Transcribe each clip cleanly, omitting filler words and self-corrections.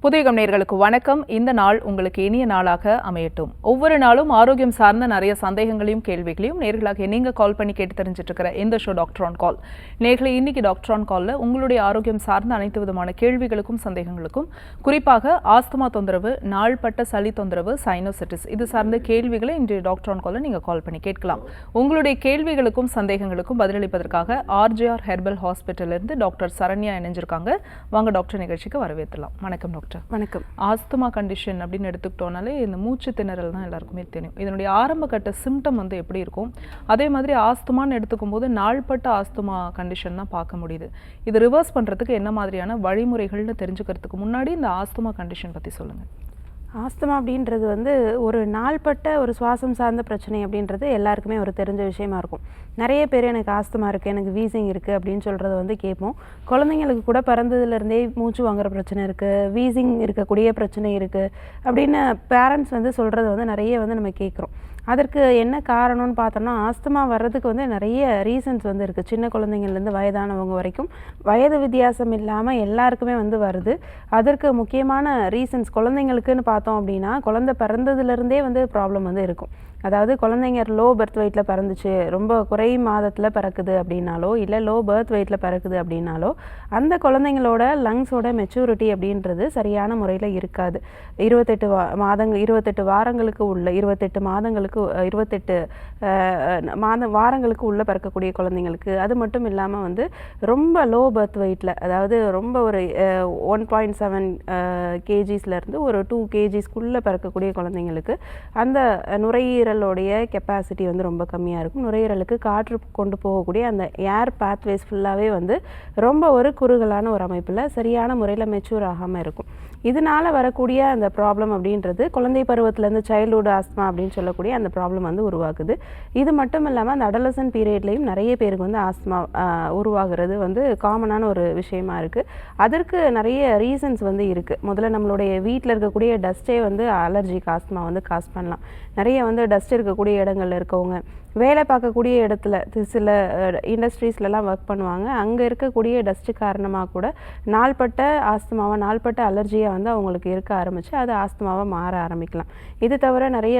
புதியகம் நேயர்களுக்கு வணக்கம். இந்த நாள் உங்களுக்கு இனிய நாளாக அமையட்டும். ஒவ்வொரு நாளும் ஆரோக்கியம் சார்ந்த நிறைய சந்தேகங்களையும் கேள்விகளையும் நேர்களாக நீங்க கால் பண்ணி கேட்டு தெரிஞ்சிட்டு இருக்கிற இந்த ஷோ டாக்டர் ஆன் கால். நேர்களை இன்னைக்கு டாக்டர் ஆன் கால்ல உங்களுடைய ஆரோக்கியம் சார்ந்த அனைத்து விதமான கேள்விகளுக்கும் சந்தேகங்களுக்கும், குறிப்பாக ஆஸ்துமா தொந்தரவு, நாள்பட்ட சளி தொந்தரவு, சைனோசிட்டிஸ் இது சார்ந்த கேள்விகளை இன்று டாக்டர் ஆன் கால்ல நீங்க கால் பண்ணி கேட்கலாம். உங்களுடைய கேள்விகளுக்கும் சந்தேகங்களுக்கும் பதிலளிப்பதற்காக ஆர்ஜிஆர் ஹெர்பல் ஹாஸ்பிட்டல் இருந்து டாக்டர் சரண்யா இணைஞ்சிருக்காங்க. வாங்க டாக்டர் நிகழ்ச்சிக்கு வரவேற்றலாம். வணக்கம் டாக்டர். வணக்கம். ஆஸ்துமா கண்டிஷன் அப்படின்னு எடுத்துக்கிட்டோம்னாலே இந்த மூச்சு திணறல் தான் எல்லாருக்குமே தெரியும். இதனுடைய ஆரம்ப கட்ட சிம்டம் வந்து எப்படி இருக்கும், அதே மாதிரி ஆஸ்துமான்னு எடுத்துக்கும் போது நாள்பட்ட ஆஸ்துமா கண்டிஷன் தான் பார்க்க முடியுது. இது ரிவர்ஸ் பண்ணுறதுக்கு என்ன மாதிரியான வழிமுறைகள்னு தெரிஞ்சுக்கிறதுக்கு முன்னாடி இந்த ஆஸ்துமா கண்டிஷன் பற்றி சொல்லுங்கள். ஆஸ்துமா அப்படின்றது வந்து ஒரு நாள்பட்ட ஒரு சுவாசம் சார்ந்த பிரச்சனை அப்படின்றது எல்லாருக்குமே ஒரு தெரிஞ்ச விஷயமா இருக்கும். நிறைய பேர் எனக்கு ஆஸ்துமா இருக்குது, எனக்கு வீசிங் இருக்குது அப்படின்னு சொல்கிறத வந்து கேட்போம். குழந்தைங்களுக்கு கூட பிறந்ததுலேருந்தே மூச்சு வாங்குற பிரச்சனை இருக்குது, வீசிங் இருக்கக்கூடிய பிரச்சனை இருக்குது அப்படின்னு பேரண்ட்ஸ் வந்து சொல்கிறது வந்து நிறைய வந்து நம்ம கேட்குறோம். அதற்கு என்ன காரணம்னு பார்த்தோம்னா, ஆஸ்துமா வர்றதுக்கு வந்து நிறைய ரீசன்ஸ் வந்து இருக்குது. சின்ன குழந்தைங்கள்லேருந்து வயதானவங்க வரைக்கும் வயது வித்தியாசம் இல்லாமல் எல்லாருக்குமே வந்து வருது. அதற்கு முக்கியமான ரீசன்ஸ் குழந்தைங்களுக்குன்னு பார்த்தோம் அப்படின்னா, குழந்தை பிறந்ததுலேருந்தே வந்து ப்ராப்ளம் வந்து இருக்கும். அதாவது குழந்தைங்க லோ பர்த் வெயிட்டில் பிறந்துச்சு, ரொம்ப குறை மாதத்தில் பிறக்குது அப்படின்னாலோ, இல்லை லோ பர்த் வெயிட்டில் பிறக்குது அப்படின்னாலோ, அந்த குழந்தைங்களோட லங்ஸோட மெச்சூரிட்டி அப்படின்றது சரியான முறையில் இருக்காது. 28 வாரங்களுக்கு உள்ள 28 மாதங்களுக்கு 28 வாரங்களுக்கு உள்ளே பிறக்கக்கூடிய குழந்தைங்களுக்கு, அது மட்டும் இல்லாமல் வந்து ரொம்ப லோ பர்த் வெயிட்டில், அதாவது ரொம்ப ஒரு 1.7 கேஜிஸ்லேருந்து ஒரு 2 கேஜிஸ்க்குள்ளே பிறக்கக்கூடிய குழந்தைங்களுக்கு அந்த நுரையீரலுடைய கெப்பாசிட்டி வந்து ரொம்ப கம்மியாக இருக்கும். நுரையீரலுக்கு காற்று கொண்டு போகக்கூடிய அந்த ஏர் பாத்வேஸ் ஃபுல்லாகவே வந்து ரொம்ப ஒரு குறுகலான ஒரு அமைப்பில் சரியான முறையில் மெச்சூர் ஆகாமல் இருக்கும். இதனால் வரக்கூடிய அந்த ப்ராப்ளம் அப்படின்றது குழந்தை பருவத்திலேருந்து சைல்ட்ஹுட் ஆஸ்துமா அப்படின்னு சொல்லக்கூடிய அந்த ப்ராப்ளம் வந்து உருவாகுது. இது மட்டும் இல்லாமல் அந்த அடலசன் பீரியட்லேயும் நிறைய பேருக்கு வந்து ஆஸ்துமா உருவாகிறது வந்து காமனான ஒரு விஷயமா இருக்குது. அதற்கு நிறைய ரீசன்ஸ் வந்து இருக்குது. முதல்ல நம்மளுடைய வீட்டில் இருக்கக்கூடிய டஸ்ட்டே வந்து அலர்ஜிக் ஆஸ்துமா வந்து காஸ் பண்ணலாம். நிறைய வந்து டஸ்ட் இருக்கக்கூடிய இடங்கள்ல இருக்கவங்க, வேலை பார்க்கக்கூடிய இடத்துல சில இண்டஸ்ட்ரீஸ்லலாம் ஒர்க் பண்ணுவாங்க, அங்கே இருக்கக்கூடிய டஸ்ட்டு காரணமாக கூட நாள்பட்ட ஆஸ்துமாவை, நாள்பட்ட அலர்ஜியை வந்து அவங்களுக்கு இருக்க ஆரம்பித்து அது ஆஸ்துமாவை மாற ஆரம்பிக்கலாம். இது தவிர நிறைய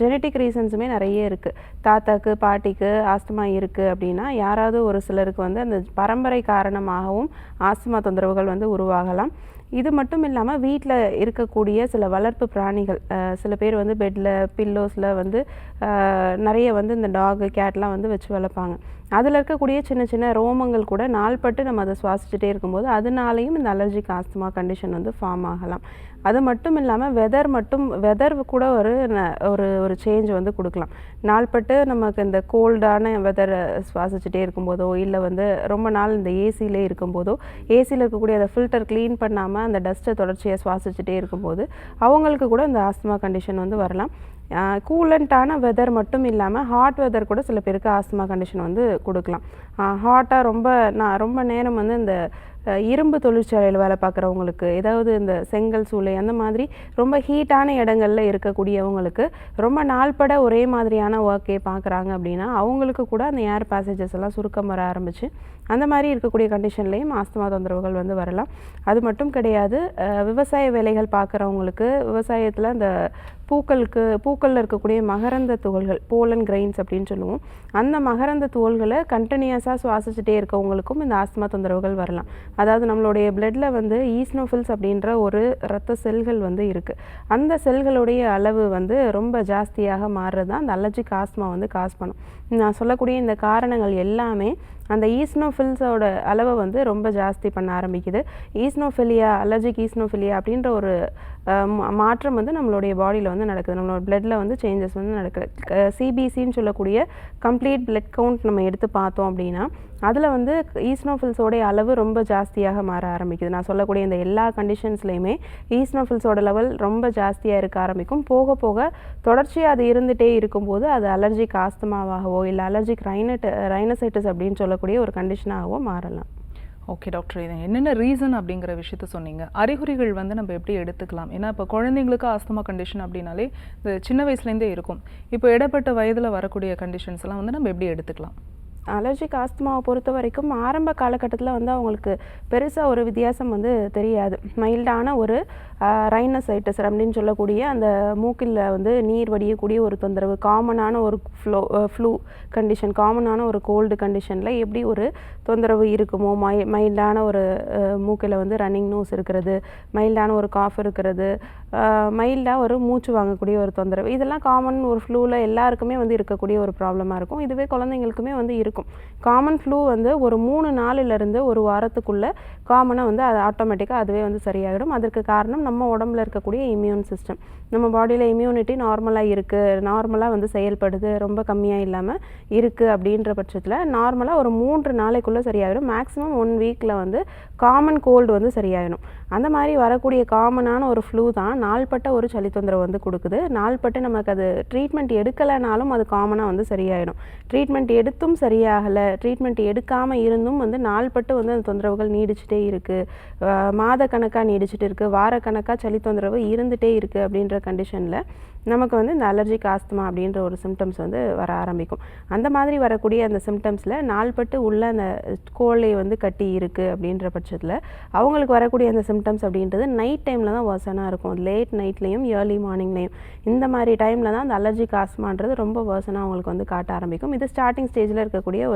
ஜெனட்டிக் ரீசன்ஸுமே நிறைய இருக்குது. தாத்தாக்கு பாட்டிக்கு ஆஸ்துமா இருக்குது அப்படின்னா யாராவது ஒரு சிலருக்கு வந்து அந்த பரம்பரை காரணமாகவும் ஆஸ்துமா தொந்தரவுகள் வந்து உருவாகலாம். இது மட்டும் இல்லாமல் வீட்டில் இருக்கக்கூடிய சில வளர்ப்பு பிராணிகள், சில பேர் வந்து பெட்டில் பில்லோஸில் வந்து நிறைய வந்து இந்த டாகு கேட்லாம் வந்து வச்சு வளர்ப்பாங்க. அதில் இருக்கக்கூடிய சின்ன சின்ன ரோமங்கள் கூட நாள்பட்டு நம்ம அதை சுவாசிச்சுட்டே இருக்கும்போது அதனாலேயும் இந்த அலர்ஜிக் ஆஸ்துமா கண்டிஷன் வந்து ஃபார்ம் ஆகலாம். அது மட்டும் இல்லாமல் வெதர் கூட ஒரு சேஞ்ச் வந்து கொடுக்கலாம். நாள்பட்டு நமக்கு இந்த கோல்டான வெதரை சுவாசிச்சுட்டே இருக்கும்போதோ, இல்லை வந்து ரொம்ப நாள் இந்த ஏசியிலே இருக்கும்போதோ, ஏசியில் இருக்கக்கூடிய அந்த ஃபில்டர் க்ளீன் பண்ணாமல் அந்த டஸ்ட்டை தொடர்ச்சியாக சுவாசிச்சுட்டே இருக்கும்போது அவங்களுக்கு கூட இந்த ஆஸ்துமா கண்டிஷன் வந்து வரலாம். கூலண்ட்டான வெதர் மட்டும் இல்லாமல் ஹாட் வெதர் கூட சில பேருக்கு ஆஸ்துமா கண்டிஷன் வந்து கொடுக்கலாம். ஹாட்டாக ரொம்ப நேரம் வந்து இந்த இரும்பு தொழிற்சாலையில் வேலை பார்க்குறவங்களுக்கு, ஏதாவது இந்த செங்கல் சூளை அந்த மாதிரி ரொம்ப ஹீட்டான இடங்களில் இருக்கக்கூடியவங்களுக்கு, ரொம்ப நாள்பட ஒரே மாதிரியான ஒர்க்கே பார்க்குறாங்க அப்படின்னா அவங்களுக்கு கூட அந்த ஏர் பேசேஜஸ் எல்லாம் சுருக்கம் வர ஆரம்பிச்சு அந்த மாதிரி இருக்கக்கூடிய கண்டிஷன்லேயும் ஆஸ்துமா தொந்தரவுகள் வந்து வரலாம். அது மட்டும் கிடையாது, விவசாய வேலைகள் பார்க்குறவங்களுக்கு, விவசாயத்தில் அந்த பூக்களில் இருக்கக்கூடிய மகரந்த துகள்கள், போலன் கிரெயின்ஸ் அப்படின்னு சொல்லுவோம், அந்த மகரந்த துகள்களை கண்டினியூஸாக சுவாசிச்சுட்டே இருக்கவங்களுக்கும் இந்த ஆஸ்துமா தொந்தரவுகள் வரலாம். அதாவது நம்மளுடைய பிளட்ல வந்து ஈஸ்னோஃபில்ஸ் அப்படின்ற ஒரு இரத்த செல்கள் வந்து இருக்குது. அந்த செல்களுடைய அளவு வந்து ரொம்ப ஜாஸ்தியாக மாறுறது தான் அந்த அலர்ஜிக் ஆஸ்துமா வந்து காஸ் பண்ணும். நான் சொல்லக்கூடிய இந்த காரணங்கள் எல்லாமே அந்த ஈஸ்னோஃபில்ஸோட அளவை வந்து ரொம்ப ஜாஸ்தி பண்ண ஆரம்பிக்குது. அலர்ஜிக் ஈஸ்னோஃபிலியா அப்படின்ற ஒரு மாற்றம் வந்து நம்மளுடைய பாடியில் வந்து நடக்குது. நம்மளோட பிளட்டில் வந்து சேஞ்சஸ் வந்து நடக்குது. சிபிசின்னு சொல்லக்கூடிய கம்ப்ளீட் பிளட் கவுண்ட் நம்ம எடுத்து பார்த்தோம் அப்படின்னா அதில் வந்து ஈஸ்னோஃபில்ஸோடைய அளவு ரொம்ப ஜாஸ்தியாக மாற ஆரம்பிக்குது. நான் சொல்லக்கூடிய இந்த எல்லா கண்டிஷன்ஸ்லையுமே ஈஸ்னோஃபில்ஸோட லெவல் ரொம்ப ஜாஸ்தியாக இருக்க ஆரம்பிக்கும். போக போக தொடர்ச்சியாக அது இருந்துகிட்டே இருக்கும்போது அது அலர்ஜிக் ஆஸ்துமாவாகவோ இல்லை அலர்ஜிக் ரைனசைட்டிஸ் அப்படின்னு சொல்லக்கூடிய ஒரு கண்டிஷனாகவோ மாறலாம். ஓகே டாக்டர், இது என்னென்ன ரீசன் அப்படிங்கிற விஷயத்த சொன்னீங்க. அறிகுறிகள் வந்து நம்ம எப்படி எடுத்துக்கலாம்? ஏன்னா இப்போ குழந்தைங்களுக்கு ஆஸ்துமா கண்டிஷன் அப்படின்னாலே இந்த சின்ன வயசுலேருந்தே இருக்கும். இப்போ இடப்பட்ட வயதில் வரக்கூடிய கண்டிஷன்ஸ் எல்லாம் வந்து நம்ம எப்படி எடுத்துக்கலாம்? அலர்ஜிக் ஆஸ்துமாவை பொறுத்த வரைக்கும் ஆரம்ப காலகட்டத்தில் வந்து அவங்களுக்கு பெருசாக ஒரு வித்தியாசம் வந்து தெரியாது. மைல்டான ஒரு ரைனசைட்டிஸ் அப்படின்னு சொல்லக்கூடிய அந்த மூக்கில் வந்து நீர் வடியக்கூடிய ஒரு தொந்தரவு, காமனான ஒரு ஃப்ளூ கண்டிஷன், காமனான ஒரு கோல்டு கண்டிஷனில் எப்படி ஒரு தொந்தரவு இருக்குமோ, மைல்டான ஒரு மூக்கில் வந்து ரன்னிங் நோஸ் இருக்கிறது, மைல்டான ஒரு காஃப் இருக்கிறது, மைல்டாக ஒரு மூச்சு வாங்கக்கூடிய ஒரு தொந்தரவு, இதெல்லாம் காமன் ஒரு ஃப்ளூவில் எல்லாருக்குமே வந்து இருக்கக்கூடிய ஒரு ப்ராப்ளமாக இருக்கும். இதுவே குழந்தைங்களுக்குமே வந்து இருக்கும். காமன் ஃப்ளூ வந்து ஒரு 3 நாளிலிருந்து ஒரு வாரத்துக்குள்ளே காமனாக வந்து அது ஆட்டோமேட்டிக்காக அதுவே வந்து சரியாகிடும். அதற்கு காரணம் நம்ம உடம்புல இருக்கக்கூடிய இம்யூன் சிஸ்டம். நம்ம பாடியில் இம்யூனிட்டி நார்மலாக இருக்குது, நார்மலாக வந்து செயல்படுது, ரொம்ப கம்மியாக இல்லாமல் இருக்குது அப்படின்ற பட்சத்தில் நார்மலாக ஒரு 3 நாளைக்குள்ளே சரியாகிடும். மேக்ஸிமம் 1 வீக்கில் வந்து காமன் கோல்டு வந்து சரியாகிடும். அந்த மாதிரி வரக்கூடிய காமனான ஒரு ஃப்ளூ தான் நாள்பட்ட ஒரு சளி தொந்தரவு வந்து கொடுக்குது. நாள்பட்டு நமக்கு அது ட்ரீட்மெண்ட் எடுக்கலைனாலும் அது காமனாக வந்து சரியாயிடும். ட்ரீட்மெண்ட் எடுத்தும் சரியாகலை, ட்ரீட்மெண்ட் எடுக்காமல் இருந்தும் வந்து நாள்பட்டு வந்து அந்த தொந்தரவுகள் நீடிச்சுட்டே இருக்குது, மாதக்கணக்காக நீடிச்சுட்டு இருக்குது, வாரக்கணக்காக சளி தொந்தரவு இருந்துகிட்டே இருக்குது அப்படின்ற கண்டிஷனில் நமக்கு வந்து இந்த அலர்ஜிக் ஆஸ்துமா அப்படின்ற ஒரு சிம்டம்ஸ் வந்து வர ஆரம்பிக்கும். அந்த மாதிரி வரக்கூடிய அந்த சிம்டம்ஸில் நாள்பட்டு உள்ள அந்த கோழை வந்து கட்டி இருக்குது அப்படின்ற பட்சத்தில் அவங்களுக்கு வரக்கூடிய அந்த சிம்டம்ஸ் அப்படின்றது நைட் டைமில் தான் வர்சனாக இருக்கும். லேட் நைட்லேயும் ஏர்லி மார்னிங்லேயும் இந்த மாதிரி டைமில் தான் அந்த அலர்ஜிக் ஆஸ்துமான்றது ரொம்ப வர்சனாக அவங்களுக்கு வந்து காட்ட ஆரம்பிக்கும். இது ஸ்டார்டிங் ஸ்டேஜில் இருக்கக்கூடிய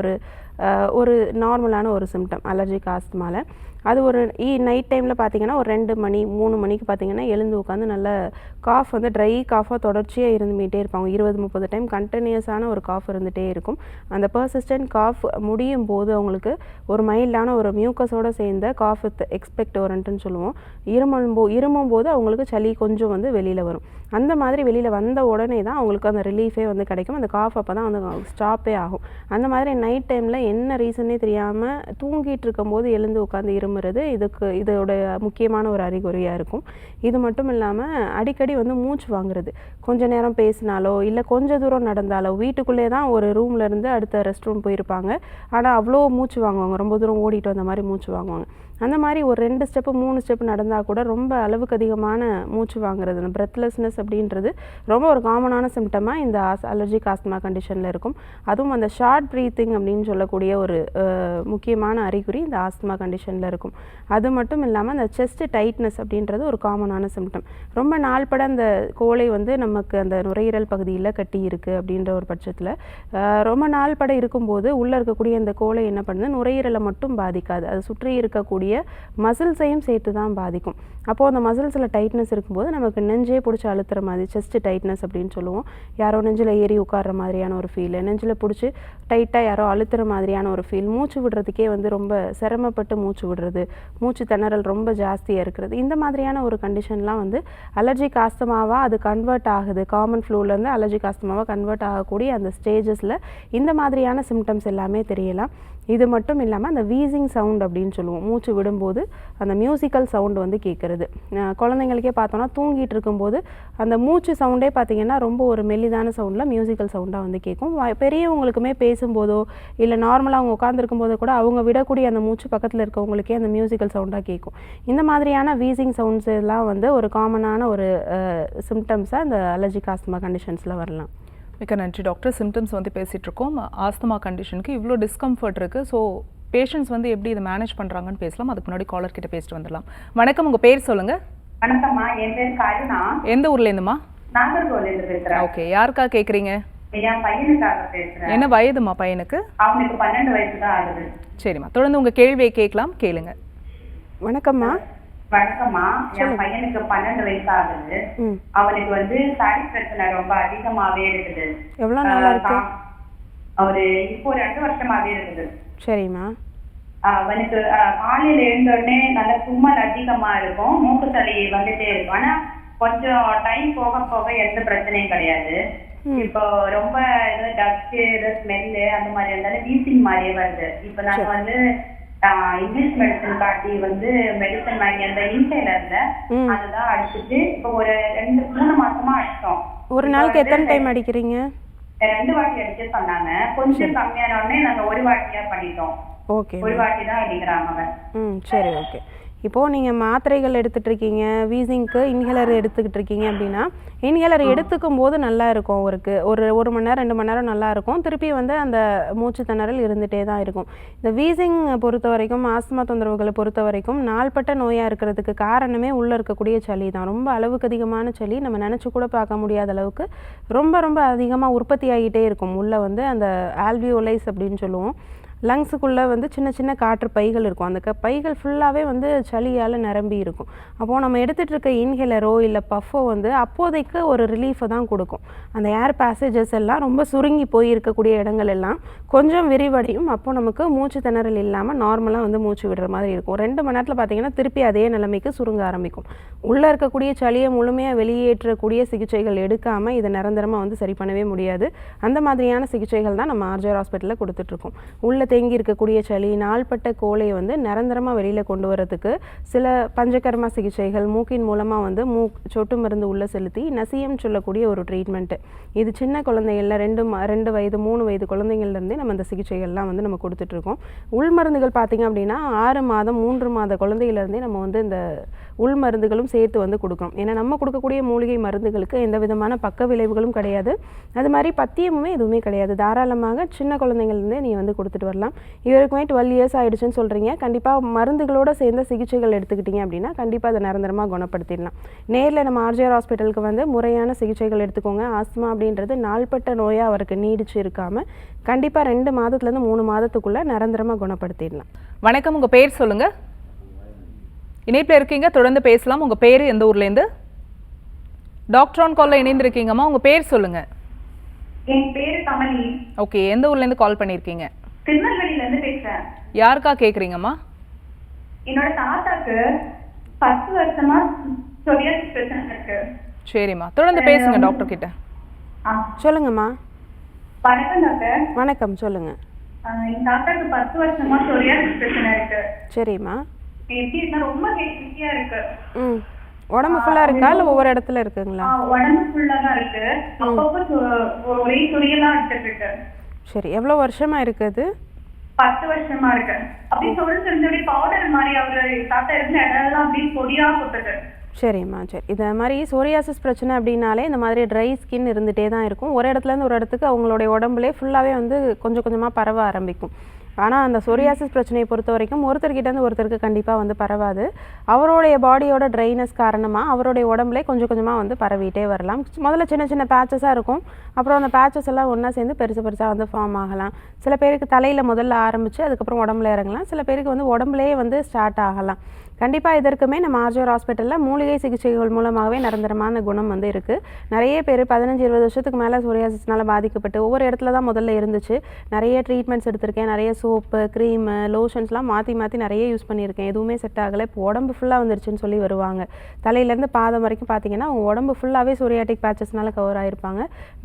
ஒரு நார்மலான ஒரு சிம்டம் அலர்ஜிக் ஆஸ்துமாவில். அது ஒரு நைட் டைமில் பார்த்திங்கன்னா ஒரு 2 மணி 3 மணிக்கு பார்த்திங்கன்னா எழுந்து உட்காந்து நல்ல காஃப் வந்து ட்ரை காஃபாக தொடர்ச்சியாக இருந்துகிட்டே இருப்பாங்க. 20-30 டைம் கண்டினியூஸான ஒரு காஃப் இருந்துகிட்டே இருக்கும். அந்த பர்சிஸ்டன்ட் காஃப் முடியும் போது அவங்களுக்கு ஒரு மைல்டான ஒரு மியூக்கஸோடு சேர்ந்த காஃப் வித் எக்ஸ்பெக்டோரண்ட்டுன்னு சொல்லுவோம். இருமும் போது அவங்களுக்கு சளி கொஞ்சம் வந்து வெளியில் வரும். அந்த மாதிரி வெளியில் வந்த உடனே தான் அவங்களுக்கு அந்த ரிலீஃபே வந்து கிடைக்கும். அந்த காஃப் அப்போ தான் வந்து ஸ்டாப்பே ஆகும். அந்த மாதிரி நைட் டைமில் என்ன ரீசனே தெரியாமல் தூங்கிட்டு இருக்கும்போது எழுந்து உட்காந்து இருமுறது இதோட முக்கியமான ஒரு அறிகுறியாக இருக்கும். இது மட்டும் இல்லாமல் அடிக்கடி வந்து மூச்சு வாங்குறது, கொஞ்ச நேரம் பேசினாலோ இல்லை கொஞ்ச தூரம் நடந்தாலோ, வீட்டுக்குள்ளே தான் ஒரு ரூம்ல இருந்து அடுத்த ரெஸ்ட் ரூம் போயிருப்பாங்க, ஆனால் அவ்வளோ மூச்சு வாங்குவாங்க, ரொம்ப தூரம் ஓடிட்டு வந்த மாதிரி மூச்சு வாங்குவாங்க. அந்த மாதிரி ஒரு 2 ஸ்டெப்பு 3 ஸ்டெப்பு நடந்தால் கூட ரொம்ப அளவுக்கு அதிகமான மூச்சு வாங்குறது, அந்த பிரெத்லெஸ்னஸ் அப்படின்றது ரொம்ப ஒரு காமனான சிம்டமாக இந்த அலர்ஜிக் ஆஸ்துமா கண்டிஷனில் இருக்கும். அதுவும் அந்த ஷார்ட் ப்ரீத்திங் அப்படின்னு சொல்லக்கூடிய ஒரு முக்கியமான அறிகுறி இந்த ஆஸ்துமா கண்டிஷனில் இருக்கும். அது மட்டும் இல்லாமல் அந்த செஸ்ட் டைட்னஸ் அப்படின்றது ஒரு காமனான சிம்டம். ரொம்ப நாள்பட அந்த கோழை வந்து நமக்கு அந்த நுரையீரல் பகுதியில் கட்டி இருக்குது அப்படின்ற ஒரு பட்சத்தில் ரொம்ப நாள்பட இருக்கும்போது உள்ளே இருக்கக்கூடிய அந்த கோழை என்ன பண்ணுது, நுரையீரலை மட்டும் பாதிக்காது, அது சுற்றி இருக்கக்கூடிய மசில்ஸையும் சேர்த்து தான் பாதிக்கும். அப்போது அந்த மசில்ஸில் டைட்னஸ் இருக்கும்போது நமக்கு நெஞ்சே பிடிச்சி அழுத்துற மாதிரி செஸ்ட் டைட்னஸ் அப்படின்னு சொல்லுவோம். யாரோ நெஞ்சில் ஏறி உட்கார்ற மாதிரியான ஒரு ஃபீல், நெஞ்சில் பிடிச்சி டைட்டாக யாரோ அழுத்துற மாதிரியான ஒரு ஃபீல், மூச்சு விடுறதுக்கே வந்து ரொம்ப சிரமப்பட்டு மூச்சு விடுறது, மூச்சு திணறல் ரொம்ப ஜாஸ்தியாக இருக்கிறது, இந்த மாதிரியான ஒரு கண்டிஷன்லாம் வந்து அலர்ஜிக் ஆஸ்துமாவாக அது கன்வெர்ட் ஆகுது. காமன் ஃப்ளூலேருந்து அலர்ஜிக் ஆஸ்துமாவாக கன்வெர்ட் ஆகக்கூடிய அந்த ஸ்டேஜஸில் இந்த மாதிரியான சிம்டம்ஸ் எல்லாமே தெரியலாம். இது மட்டும் இல்லாமல் அந்த வீசிங் சவுண்ட் அப்படின்னு சொல்லுவோம், மூச்சு விடும்போது அந்த மியூசிக்கல் சவுண்டு வந்து கேட்குறது. குழந்தைங்களுக்கே பார்த்தோன்னா தூங்கிட்டு இருக்கும்போது அந்த மூச்சு சவுண்டே பார்த்திங்கன்னா ரொம்ப ஒரு மெல்லிதான சவுண்டில் மியூசிக்கல் சவுண்டாக வந்து கேட்கும். பெரியவங்களுக்குமே பேசும்போதோ இல்லை நார்மலாக அவங்க உட்காந்துருக்கும் போதோ கூட அவங்க விடக்கூடிய அந்த மூச்சு பக்கத்தில் இருக்கவங்களுக்கே அந்த மியூசிக்கல் சவுண்டாக கேட்கும். இந்த மாதிரியான வீசிங் சவுண்ட்ஸ் எல்லாம் வந்து ஒரு காமனான ஒரு சிம்டம்ஸாக இந்த அலர்ஜிக் ஆஸ்துமா கண்டிஷன்ஸில் வரலாம். மிக்க நன்றி டாக்டர். சிம்டம்ஸ் வந்து பேசிகிட்டு இருக்கோம். ஆஸ்துமா கண்டிஷனுக்கு இவ்வளோ டிஸ்கம்ஃபர்ட் இருக்குது. ஸோ பேஷண்ட்ஸ் வந்து எப்படி இதை மேனேஜ் பண்ணுறாங்கன்னு பேசலாம். அதுக்கு முன்னாடி காலர் கிட்ட பேசிட்டு வந்துடலாம். வணக்கம், உங்கள் பேர் சொல்லுங்கள். வணக்கம்மா, என் பேர் கருணா. எந்த ஊர்லேருந்துமா? நாகர்கோவிலேருந்து பேசுகிறேன். ஓகே, யாருக்கா கேட்குறீங்க? என் பையனுக்காக பேசுகிறேன். என்ன வயதுமா பையனுக்கு? அவனுக்கு 12 வயசு தான் ஆகுது. சரிம்மா, தொடர்ந்து உங்கள் கேள்வியை கேட்கலாம், கேளுங்க. வணக்கம்மா. வணக்கம்மா, என் பையனுக்கு 12 வயசு ஆகுது. அவனுக்கு வந்து சளி பிரச்சனை ரொம்ப அதிகமாவே இருக்குது. எவ்வளோ நாளா இருக்கு? அவரு இப்போ 2 வருஷமாவே இருக்குது. சரிம்மா. அவனுக்கு காலையில எழுந்தோடனே நல்ல தும்மல் அதிகமா இருக்கும், மூக்கு சளி வந்துட்டே இருக்கும். ஆனா கொஞ்சம் டைம் போக போக எந்த பிரச்சனையும் கிடையாது. இப்போ ரொம்ப டஸ்ட் ஸ்மெல்லு அந்த மாதிரி இருந்தாலும் வீசிங் மாதிரியே வருது. இப்ப நாங்க வந்து இங்கிலீஷ் மெடிசன் காட்டி வந்து மெடிசன் வாங்கி அந்த இன்ஹேலர்ல அதுதான் அடிச்சுட்டு இப்போ ஒரு 2-3 மாசமா அடிச்சோம். ஒரு நாளுக்கு எத்தனை டைம் அடிக்கிறீங்க? 2 வாட்டி அடிச்சு சொன்னாங்க. கொஞ்சம் கம்மியான உடனே நாங்க 1 வாட்டியா பண்ணிட்டோம். ஓகே, 1 வாட்டி தான் அடிக்கிறாங்க அவன். சரி, ஓகே. இப்போது நீங்கள் மாத்திரைகள் எடுத்துகிட்டு இருக்கீங்க, வீசிங்க்கு இன்ஹேலர் எடுத்துக்கிட்டு இருக்கீங்க அப்படின்னா, இன்ஹேலர் எடுத்துக்கும் போது நல்லா இருக்கும். ஒரு மணி நேரம் 2 மணி நேரம் நல்லா இருக்கும். திருப்பி வந்து அந்த மூச்சு திணறல் இருந்துகிட்டே தான் இருக்கும். இந்த வீசிங் பொறுத்த வரைக்கும், ஆஸ்துமா தொந்தரவுகளை பொறுத்த வரைக்கும் நாள்பட்ட நோயாக இருக்கிறதுக்கு காரணமே உள்ளே இருக்கக்கூடிய சளி தான். ரொம்ப அளவுக்கு அதிகமான சளி, நம்ம நினச்சி கூட பார்க்க முடியாத அளவுக்கு ரொம்ப ரொம்ப அதிகமாக உற்பத்தி ஆகிட்டே இருக்கும். உள்ளே வந்து அந்த ஆல்வியோலைஸ் அப்படின்னு சொல்லுவோம். லங்ஸுக்குள்ளே வந்து சின்ன சின்ன காற்று பைகள் இருக்கும். அந்த பைகள் ஃபுல்லாகவே வந்து சளியால் நிரம்பி இருக்கும். அப்போது நம்ம எடுத்துகிட்டு இருக்க இன்ஹேலரோ இல்லை பஃபோ வந்து அப்போதைக்கு ஒரு ரிலீஃபை தான் கொடுக்கும். அந்த ஏர் பேசேஜஸ் எல்லாம் ரொம்ப சுருங்கி போய் இருக்கக்கூடிய இடங்கள் எல்லாம் கொஞ்சம் விரிவடையும். அப்போது நமக்கு மூச்சு திணறல் இல்லாமல் நார்மலாக வந்து மூச்சு விடுற மாதிரி இருக்கும். 2 மணி நேரத்தில் பார்த்திங்கன்னா திருப்பி அதே நிலைமைக்கு சுருங்க ஆரம்பிக்கும். உள்ளே இருக்கக்கூடிய சளியை முழுமையாக வெளியேற்றக்கூடிய சிகிச்சைகள் எடுக்காமல் இதை நிரந்தரமாக வந்து சரி பண்ணவே முடியாது. அந்த மாதிரியான சிகிச்சைகள் தான் நம்ம ஆர்ஜிஆர் ஹாஸ்பிட்டலில் கொடுத்துட்ருக்கோம். உள்ளே தேங்கி இருக்கக்கூடிய சளி, நாள்பட்ட கோலையை வந்து நிரந்தரமாக வெளியில் கொண்டு வரதுக்கு சில பஞ்சகர்மா சிகிச்சைகள், மூக்கின் மூலமாக வந்து சொட்டு மருந்து உள்ளே செலுத்தி நசியம் சொல்லக்கூடிய ஒரு ட்ரீட்மெண்ட்டு. இது சின்ன குழந்தைகளில் 2 வயது 3 வயது குழந்தைங்கள்லேருந்தே நம்ம இந்த சிகிச்சைகள்லாம் வந்து நம்ம கொடுத்துட்ருக்கோம். உள் மருந்துகள் பார்த்திங்க அப்படின்னா 6 மாதம் 3 மாத குழந்தையிலேருந்தே நம்ம வந்து இந்த உள் மருந்துகளும் சேர்த்து வந்து கொடுக்குறோம். ஏன்னா நம்ம கொடுக்கக்கூடிய மூலிகை மருந்துகளுக்கு எந்த விதமான பக்க விளைவுகளும் கிடையாது. அது மாதிரி பத்தியமுமே எதுவுமே கிடையாது. தாராளமாக சின்ன குழந்தைங்கள்லேருந்தே நீ வந்து கொடுத்துட்டு வரலாம். இவருக்குமே 12 இயர்ஸ் ஆகிடுச்சுன்னு சொல்கிறீங்க. கண்டிப்பாக மருந்துகளோடு சேர்ந்த சிகிச்சைகள் எடுத்துக்கிட்டிங்க அப்படின்னா கண்டிப்பாக அதை நிரந்தரமாக குணப்படுத்திடலாம். நேரில் நம்ம ஆர்ஜிஆர் ஹாஸ்பிட்டலுக்கு வந்து முறையான சிகிச்சைகள் எடுத்துக்கோங்க. ஆஸ்துமா அப்படின்றது நாள்பட்ட நோயாக அவருக்கு நீடிச்சு இருக்காமல் கண்டிப்பாக 2 மாதத்துலேருந்து 3 மாதத்துக்குள்ளே நிரந்தரமாக குணப்படுத்திடலாம். வணக்கம், உங்கள் பேர் சொல்லுங்கள். இணைப்பில் இருக்கீங்க, தொடர்ந்து பேசலாம். உங்கள் பேர் எந்த ஊர்லேருந்து? டாக்டர் ஆன் காலில் இணைந்திருக்கீங்கம்மா, உங்கள் பேர் சொல்லுங்கள். என் பேரு கமலி. ஓகே, எந்த ஊர்லேருந்து கால் பண்ணியிருக்கீங்க? திருநெல்வேலியில இருந்து பேசுறேன். யாருக்கா கேட்குறீங்கம்மா? என்னோட தாத்தாக்கு 10 வருஷமா சொரியாசிஸ் பிரச்சனை இருக்கு. சரிம்மா, தொடர்ந்து பேசுங்க டாக்டர் கிட்ட. சொல்லுங்கம்மா. வணக்கம் டாக்டர். வணக்கம், சொல்லுங்கள். என் தாத்தாக்கு 10 வருஷமா சொரியாசிஸ் பிரச்சனை இருக்கு. சரிம்மா. எப்படி இருந்தா ரொம்ப ஹெல்த்தியா இருக்கு. உடம்பு ஃபுல்லாக இருக்கா இல்லை ஒவ்வொரு இடத்துல இருக்குங்களா? உடம்பு ஃபுல்லாக தான் இருக்கு. அப்பப்போ ஒரே சொரியெல்லாம் எடுத்துட்டு இருக்கு. சரி, எவ்வளோ வருஷமா இருக்குது? 10 வருஷமா இருக்கு. அப்படி சொல்லி பவுடர் மாதிரி அவரு தாத்தா இருந்த இடம்லாம் அப்படியே பொடியா போட்டது. சரிம்மா, சரி. இதை மாதிரி சோரியாசிஸ் பிரச்சனை அப்படின்னாலே இந்த மாதிரி ட்ரை ஸ்கின் இருந்துகிட்டே தான் இருக்கும். ஒரு இடத்துலேருந்து ஒரு இடத்துக்கு அவங்களுடைய உடம்புலே ஃபுல்லாகவே வந்து கொஞ்சம் கொஞ்சமாக பரவ ஆரம்பிக்கும். ஆனால் அந்த சொரியாசிஸ் பிரச்சனையை பொறுத்த வரைக்கும் ஒருத்தர்கிட்டேருந்து ஒருத்தருக்கு கண்டிப்பாக வந்து பரவாது. அவருடைய பாடியோட ட்ரைனஸ் காரணமாக அவருடைய உடம்புலே கொஞ்சம் கொஞ்சமாக வந்து பரவிட்டே வரலாம். முதல்ல சின்ன சின்ன பேச்சஸாக இருக்கும். அப்புறம் அந்த பேச்சஸ் எல்லாம் ஒன்றா சேர்ந்து பெருசாக வந்து ஃபார்ம் ஆகலாம். சில பேருக்கு தலையில் முதல்ல ஆரம்பித்து அதுக்கப்புறம் உடம்புல இறங்கலாம். சில பேருக்கு வந்து உடம்புலேயே வந்து ஸ்டார்ட் ஆகலாம். கண்டிப்பாக இதற்குமே நம்ம ஆர்ஜிஆர் ஹாஸ்பிட்டலில் மூலிகை சிகிச்சைகள் மூலமாகவே நிரந்தரமான குணம் வந்து இருக்குது. நிறைய பேர் 15-20 வருஷத்துக்கு மேலே சொரியாசிஸ்னால் பாதிக்கப்பட்டு ஒவ்வொரு இடத்துல தான் முதல்ல இருந்துச்சு. நிறைய ட்ரீட்மெண்ட்ஸ் எடுத்திருக்கேன். நிறைய சோப்பு, க்ரீமு, லோஷன்ஸ்லாம் மாற்றி நிறைய யூஸ் பண்ணியிருக்கேன். எதுவுமே செட் ஆகலை. இப்போ உடம்பு ஃபுல்லாக வந்துருச்சுன்னு சொல்லி வருவாங்க. தலையிலேருந்து பாதம் வரைக்கும் பார்த்தீங்கன்னா அவங்க உடம்பு ஃபுல்லாகவே சொரியாட்டிக் பேச்சஸ்னால கவர் ஆகிருப்பாங்க.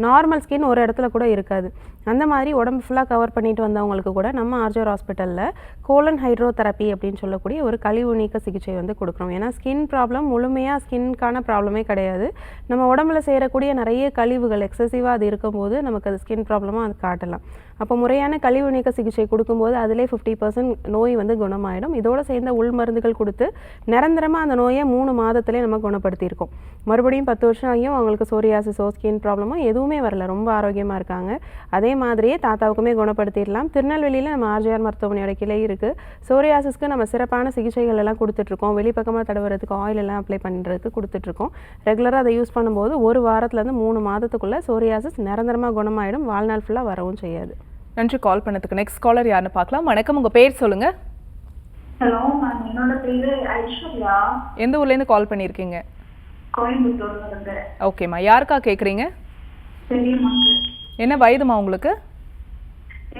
நார்மல் ஸ்கின் ஒரு இடத்துல கூட இருக்காது. அந்த மாதிரி உடம்பு ஃபுல்லாக கவர் பண்ணிட்டு வந்தவங்களுக்கு கூட நம்ம ஆர்ஜிஆர் ஹாஸ்பிட்டலில் கோலன் ஹைட்ரோதெரப்பி அப்படின்னு சொல்லக்கூடிய ஒரு கழிவு நீக்க சிகிச்சை வந்து கொடுக்குறோம். ஏன்னா ஸ்கின் ப்ராப்ளம் முழுமையாக ஸ்கின்கான ப்ராப்ளமே கிடையாது. நம்ம உடம்புல சேரக்கூடிய நிறைய கழிவுகள் எக்ஸசிவாக அது இருக்கும்போது நமக்கு அது ஸ்கின் ப்ராப்ளமாக அது காட்டலாம். அப்போ முறையான கழிவு நீக்க சிகிச்சை கொடுக்கும்போது அதிலே 50% நோய் வந்து குணமாயிடும். இதோடு சேர்ந்த உள் மருந்துகள் கொடுத்து நிரந்தரமாக அந்த நோயை 3 மாதத்துலேயே நம்ம குணப்படுத்தியிருக்கோம். மறுபடியும் 10 வருஷம் ஆகியும் அவங்களுக்கு சோரியாசிஸோ ஸ்கின் ப்ராப்ளமோ எதுவுமே வரல. ரொம்ப ஆரோக்கியமாக இருக்காங்க. அதே மாதிரியே தாத்தாவுக்குமே குணப்படுத்திடலாம். திருநெல்வேலியில் நம்ம ஆர்ஜிஆர் மருத்துவமனையோட கிளை இருக்குது. சோரியாசிஸ்க்கு நம்ம சிறப்பான சிகிச்சைகள் எல்லாம் கொடுத்துட்ருக்கோம். வெளிப்பக்கமாக தடவுறதுக்கு ஆயில் எல்லாம் அப்ளை பண்ணுறதுக்கு கொடுத்துட்ருக்கோம். ரெகுலராக அதை யூஸ் பண்ணும்போது 1 வாரத்துலேருந்து 3 மாதத்துக்குள்ளே சோரியாசிஸ் நிரந்தரமாக குணமாயிடும். வாழ்நாள் ஃபுல்லாக வரவும் செய்யாது. நன்றி கால் பண்ணதுக்கு. நெக்ஸ்ட் காலர் யாருன்னு பார்க்கலாம். வணக்கம், உங்கள் பேர் சொல்லுங்கள். ஹலோ மேம், என்னோட பேரு ஐஸ்வர்யா. எந்த ஊர்லேருந்து கால் பண்ணியிருக்கீங்க? கோயம்புத்தூர்ல இருந்து. ஓகேம்மா, யாருக்கா கேட்குறீங்க? பெரியம்மாக்கு. என்ன வயதுமா உங்களுக்கு?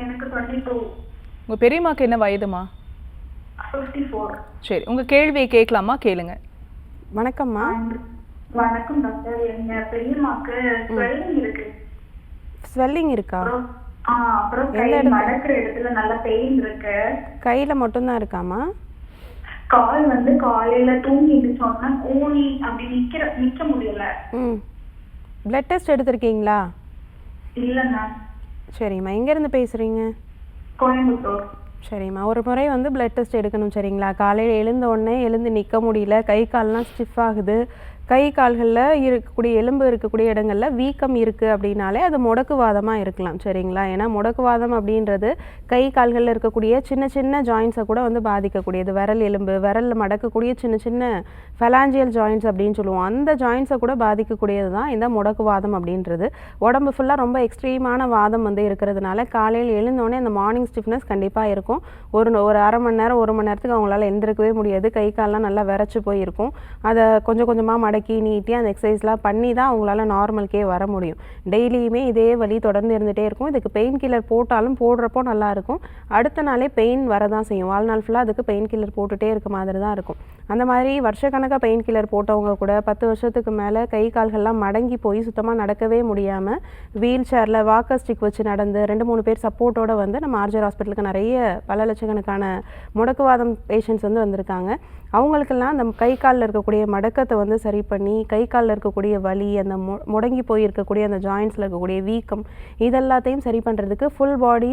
எனக்கு 22. உங்கள் பெரியம்மாக்கு என்ன வயதுமா? 54. சரி, உங்கள் கேள்வியை கேட்கலாமா? கேளுங்க. வணக்கம்மா. வணக்கம் டாக்டர். எங்க பெரியம்மாக்கு ஸ்வெல்லிங் இருக்கு. ஸ்வெல்லிங் இருக்கா? அப்புறம் கை மடக்குற இடத்துல நல்ல பெயின் இருக்கு. கையில் மட்டும்தான் இருக்காமா? கால் வந்து காலையில தூங்கிட்டு சொன்னா ஊனி அப்படி நிக்க முடியல. பிளட் டெஸ்ட் எடுத்திருக்கீங்களா? இல்ல மேம். சரிம்மா, எங்கேருந்து பேசுகிறீங்க? கோயம்புத்தூர். சரிம்மா. ஒரு முறை வந்து பிளட் டெஸ்ட் எடுக்கணும் சரிங்களா? காலையில எழுந்த உடனே எழுந்து நிற்க முடியல, கை கால்லாம் ஸ்டிஃப் ஆகுது, கை கால்களில் இருக்கக்கூடிய எலும்பு இருக்கக்கூடிய இடங்கள்ல வீக்கம் இருக்குது அப்படின்னாலே அது முடக்குவாதமா இருக்கலாம் சரிங்களா? ஏன்னா முடக்குவாதம் அப்படின்றது கை கால்களில் இருக்கக்கூடிய சின்ன சின்ன ஜாயின்ஸை கூட வந்து பாதிக்கக்கூடியது. விரல் எலும்பு, விரலில் மடக்கக்கூடிய சின்ன சின்ன ஃபெலாஞ்சியல் ஜாயின்ட்ஸ் அப்படின்னு சொல்லுவோம். அந்த ஜாயின்ஸை கூட பாதிக்கக்கூடியது தான் இந்த முடக்குவாதம் அப்படின்றது. உடம்பு ஃபுல்லாக ரொம்ப எக்ஸ்ட்ரீமான வாதம் வந்து இருக்கிறதுனால காலையில் எழுந்தோடனே அந்த மார்னிங் ஸ்டிஃப்னஸ் கண்டிப்பாக இருக்கும். ஒரு அரை மணி நேரம் 1 மணி நேரத்துக்கு அவங்களால எந்திரிக்கவே முடியாது. கை கால்லாம் நல்லா விரைச்சி போயிருக்கும். அதை கொஞ்சம் கொஞ்சமாக மடக்கி நீட்டி அந்த எக்ஸசைஸ்லாம் பண்ணி தான் அவங்களால நார்மலுக்கே வர முடியும். டெய்லியுமே இதே வலி தொடர்ந்து இருந்துகிட்டே இருக்கும். இதுக்கு பெயின் கில்லர் போட்டாலும் போடுறப்போ நல்லாயிருக்கும், அடுத்த நாளே பெயின் வரதான் செய்யும். வாழ்நாள் ஃபுல்லாக அதுக்கு பெயின் கில்லர் போட்டுகிட்டே இருக்க மாதிரி தான் இருக்கும். அந்த மாதிரி வருஷக்கணக்காக பெயின் கில்லர் போட்டவங்க கூட 10 வருஷத்துக்கு மேலே கை கால்கள்லாம் மடங்கி போய் சுத்தமாக நடக்கவே முடியாமல் வீல் சேரில் வாக்கர் ஸ்டிக் வச்சு நடந்து 2-3 பேர் சப்போர்ட்டோடு வந்து நம்ம ஆர்ஜர் ஹாஸ்பிட்டலுக்கு நிறைய பல லட்சக்கணக்கான முடக்குவாதம் பேஷண்ட்ஸ் வந்து வந்திருக்காங்க. அவங்களுக்கெல்லாம் அந்த கை காலில் இருக்கக்கூடிய மடக்கத்தை வந்து சரி பண்ணி கை காலில் இருக்கக்கூடிய வலி, அந்த முடங்கி போயிருக்கக்கூடிய அந்த ஜாயின்ஸில் இருக்கக்கூடிய வீக்கம், இதெல்லாத்தையும் சரி பண்ணுறதுக்கு ஃபுல் பாடி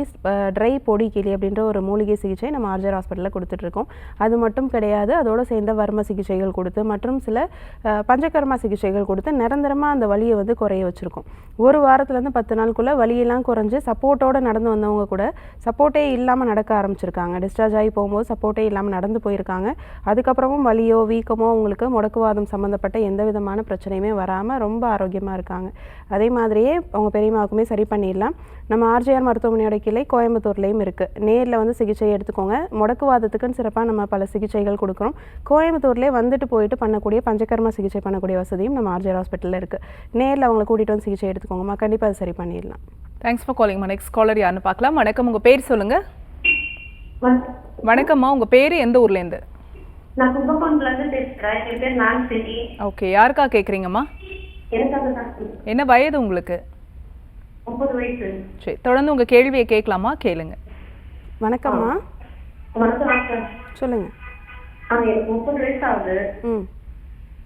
ட்ரை பொடி கிளி அப்படின்ற ஒரு மூலிகை சிகிச்சை நம்ம ஆர்ஜர் ஹாஸ்பிட்டலில் கொடுத்துட்ருக்கோம். அது மட்டும் கிடையாது, அதோடு சேர்ந்த வர்ம சிகிச்சைகள் கொடுத்து மற்றும் சில பஞ்சகர்மா சிகிச்சைகள் கொடுத்து நிரந்தரமாக அந்த வலியை வந்து குறைய வச்சுருக்கோம். ஒரு வாரத்துலேருந்து 10 நாளுக்குள்ளே வலியெல்லாம் குறைஞ்சு சப்போர்ட்டோடு நடந்து வந்தவங்க கூட சப்போர்ட்டே இல்லாமல் நடக்க ஆரம்பிச்சிருக்காங்க. டிஸ்சார்ஜ் ஆகி போகும்போது சப்போர்ட்டே இல்லாமல் நடந்து போயிருக்காங்க. அதுக்கப்புறமும் வலியோ வீக்கமோ அவங்களுக்கு முடக்குவாதம் சம்மந்தப்பட்ட எந்த விதமான பிரச்சனையுமே வராமல் ரொம்ப ஆரோக்கியமாக இருக்காங்க. அதே மாதிரியே அவங்க பெரியம்மாவுக்குமே சரி பண்ணிடலாம். நம்ம ஆர்ஜிஆர் மருத்துவமனையோட கிளை கோயம்புத்தூர்லேயும் இருக்குது. நேரில் வந்து சிகிச்சை எடுத்துக்கோங்க. முடக்குவாதத்துக்குன்னு சிறப்பாக நம்ம பல சிகிச்சைகள் கொடுக்குறோம். கோயம்புத்தூர்லேயே வந்துட்டு போயிட்டு பண்ணக்கூடிய பஞ்சகர்மா சிகிச்சை பண்ணக்கூடிய வசதியும் நம்ம ஆர்ஜிஆர் ஹாஸ்பிட்டலில் இருக்குது. நேரில் அவங்களை கூட்டிகிட்டு வந்து சிகிச்சை எடுத்துக்கோங்கம்மா, கண்டிப்பாக அது சரி பண்ணிடலாம். தேங்க்ஸ் ஃபார் காலிங்மா. நெக்ஸ்ட் காலர் யாருன்னு பார்க்கலாம். வணக்கம், உங்கள் பேர் சொல்லுங்கள். வணக்கம்மா, உங்கள் பேர் எந்த ஊர்லேருந்து? நான் கும்பகோணத்துலேருந்து பேசுகிறேன். என் பேர் நான்சி. ஓகே, யாருக்கா கேட்குறீங்கம்மா? எனக்காக தான். என்ன வயது உங்களுக்கு? 9 வயசு. சரி, தொடர்ந்து உங்கள் கேள்வியை கேட்கலாமா? கேளுங்க. வணக்கம்மா. வணக்கம் டாக்டர். சொல்லுங்கள். எனக்கு 30 வயசு ஆகுது.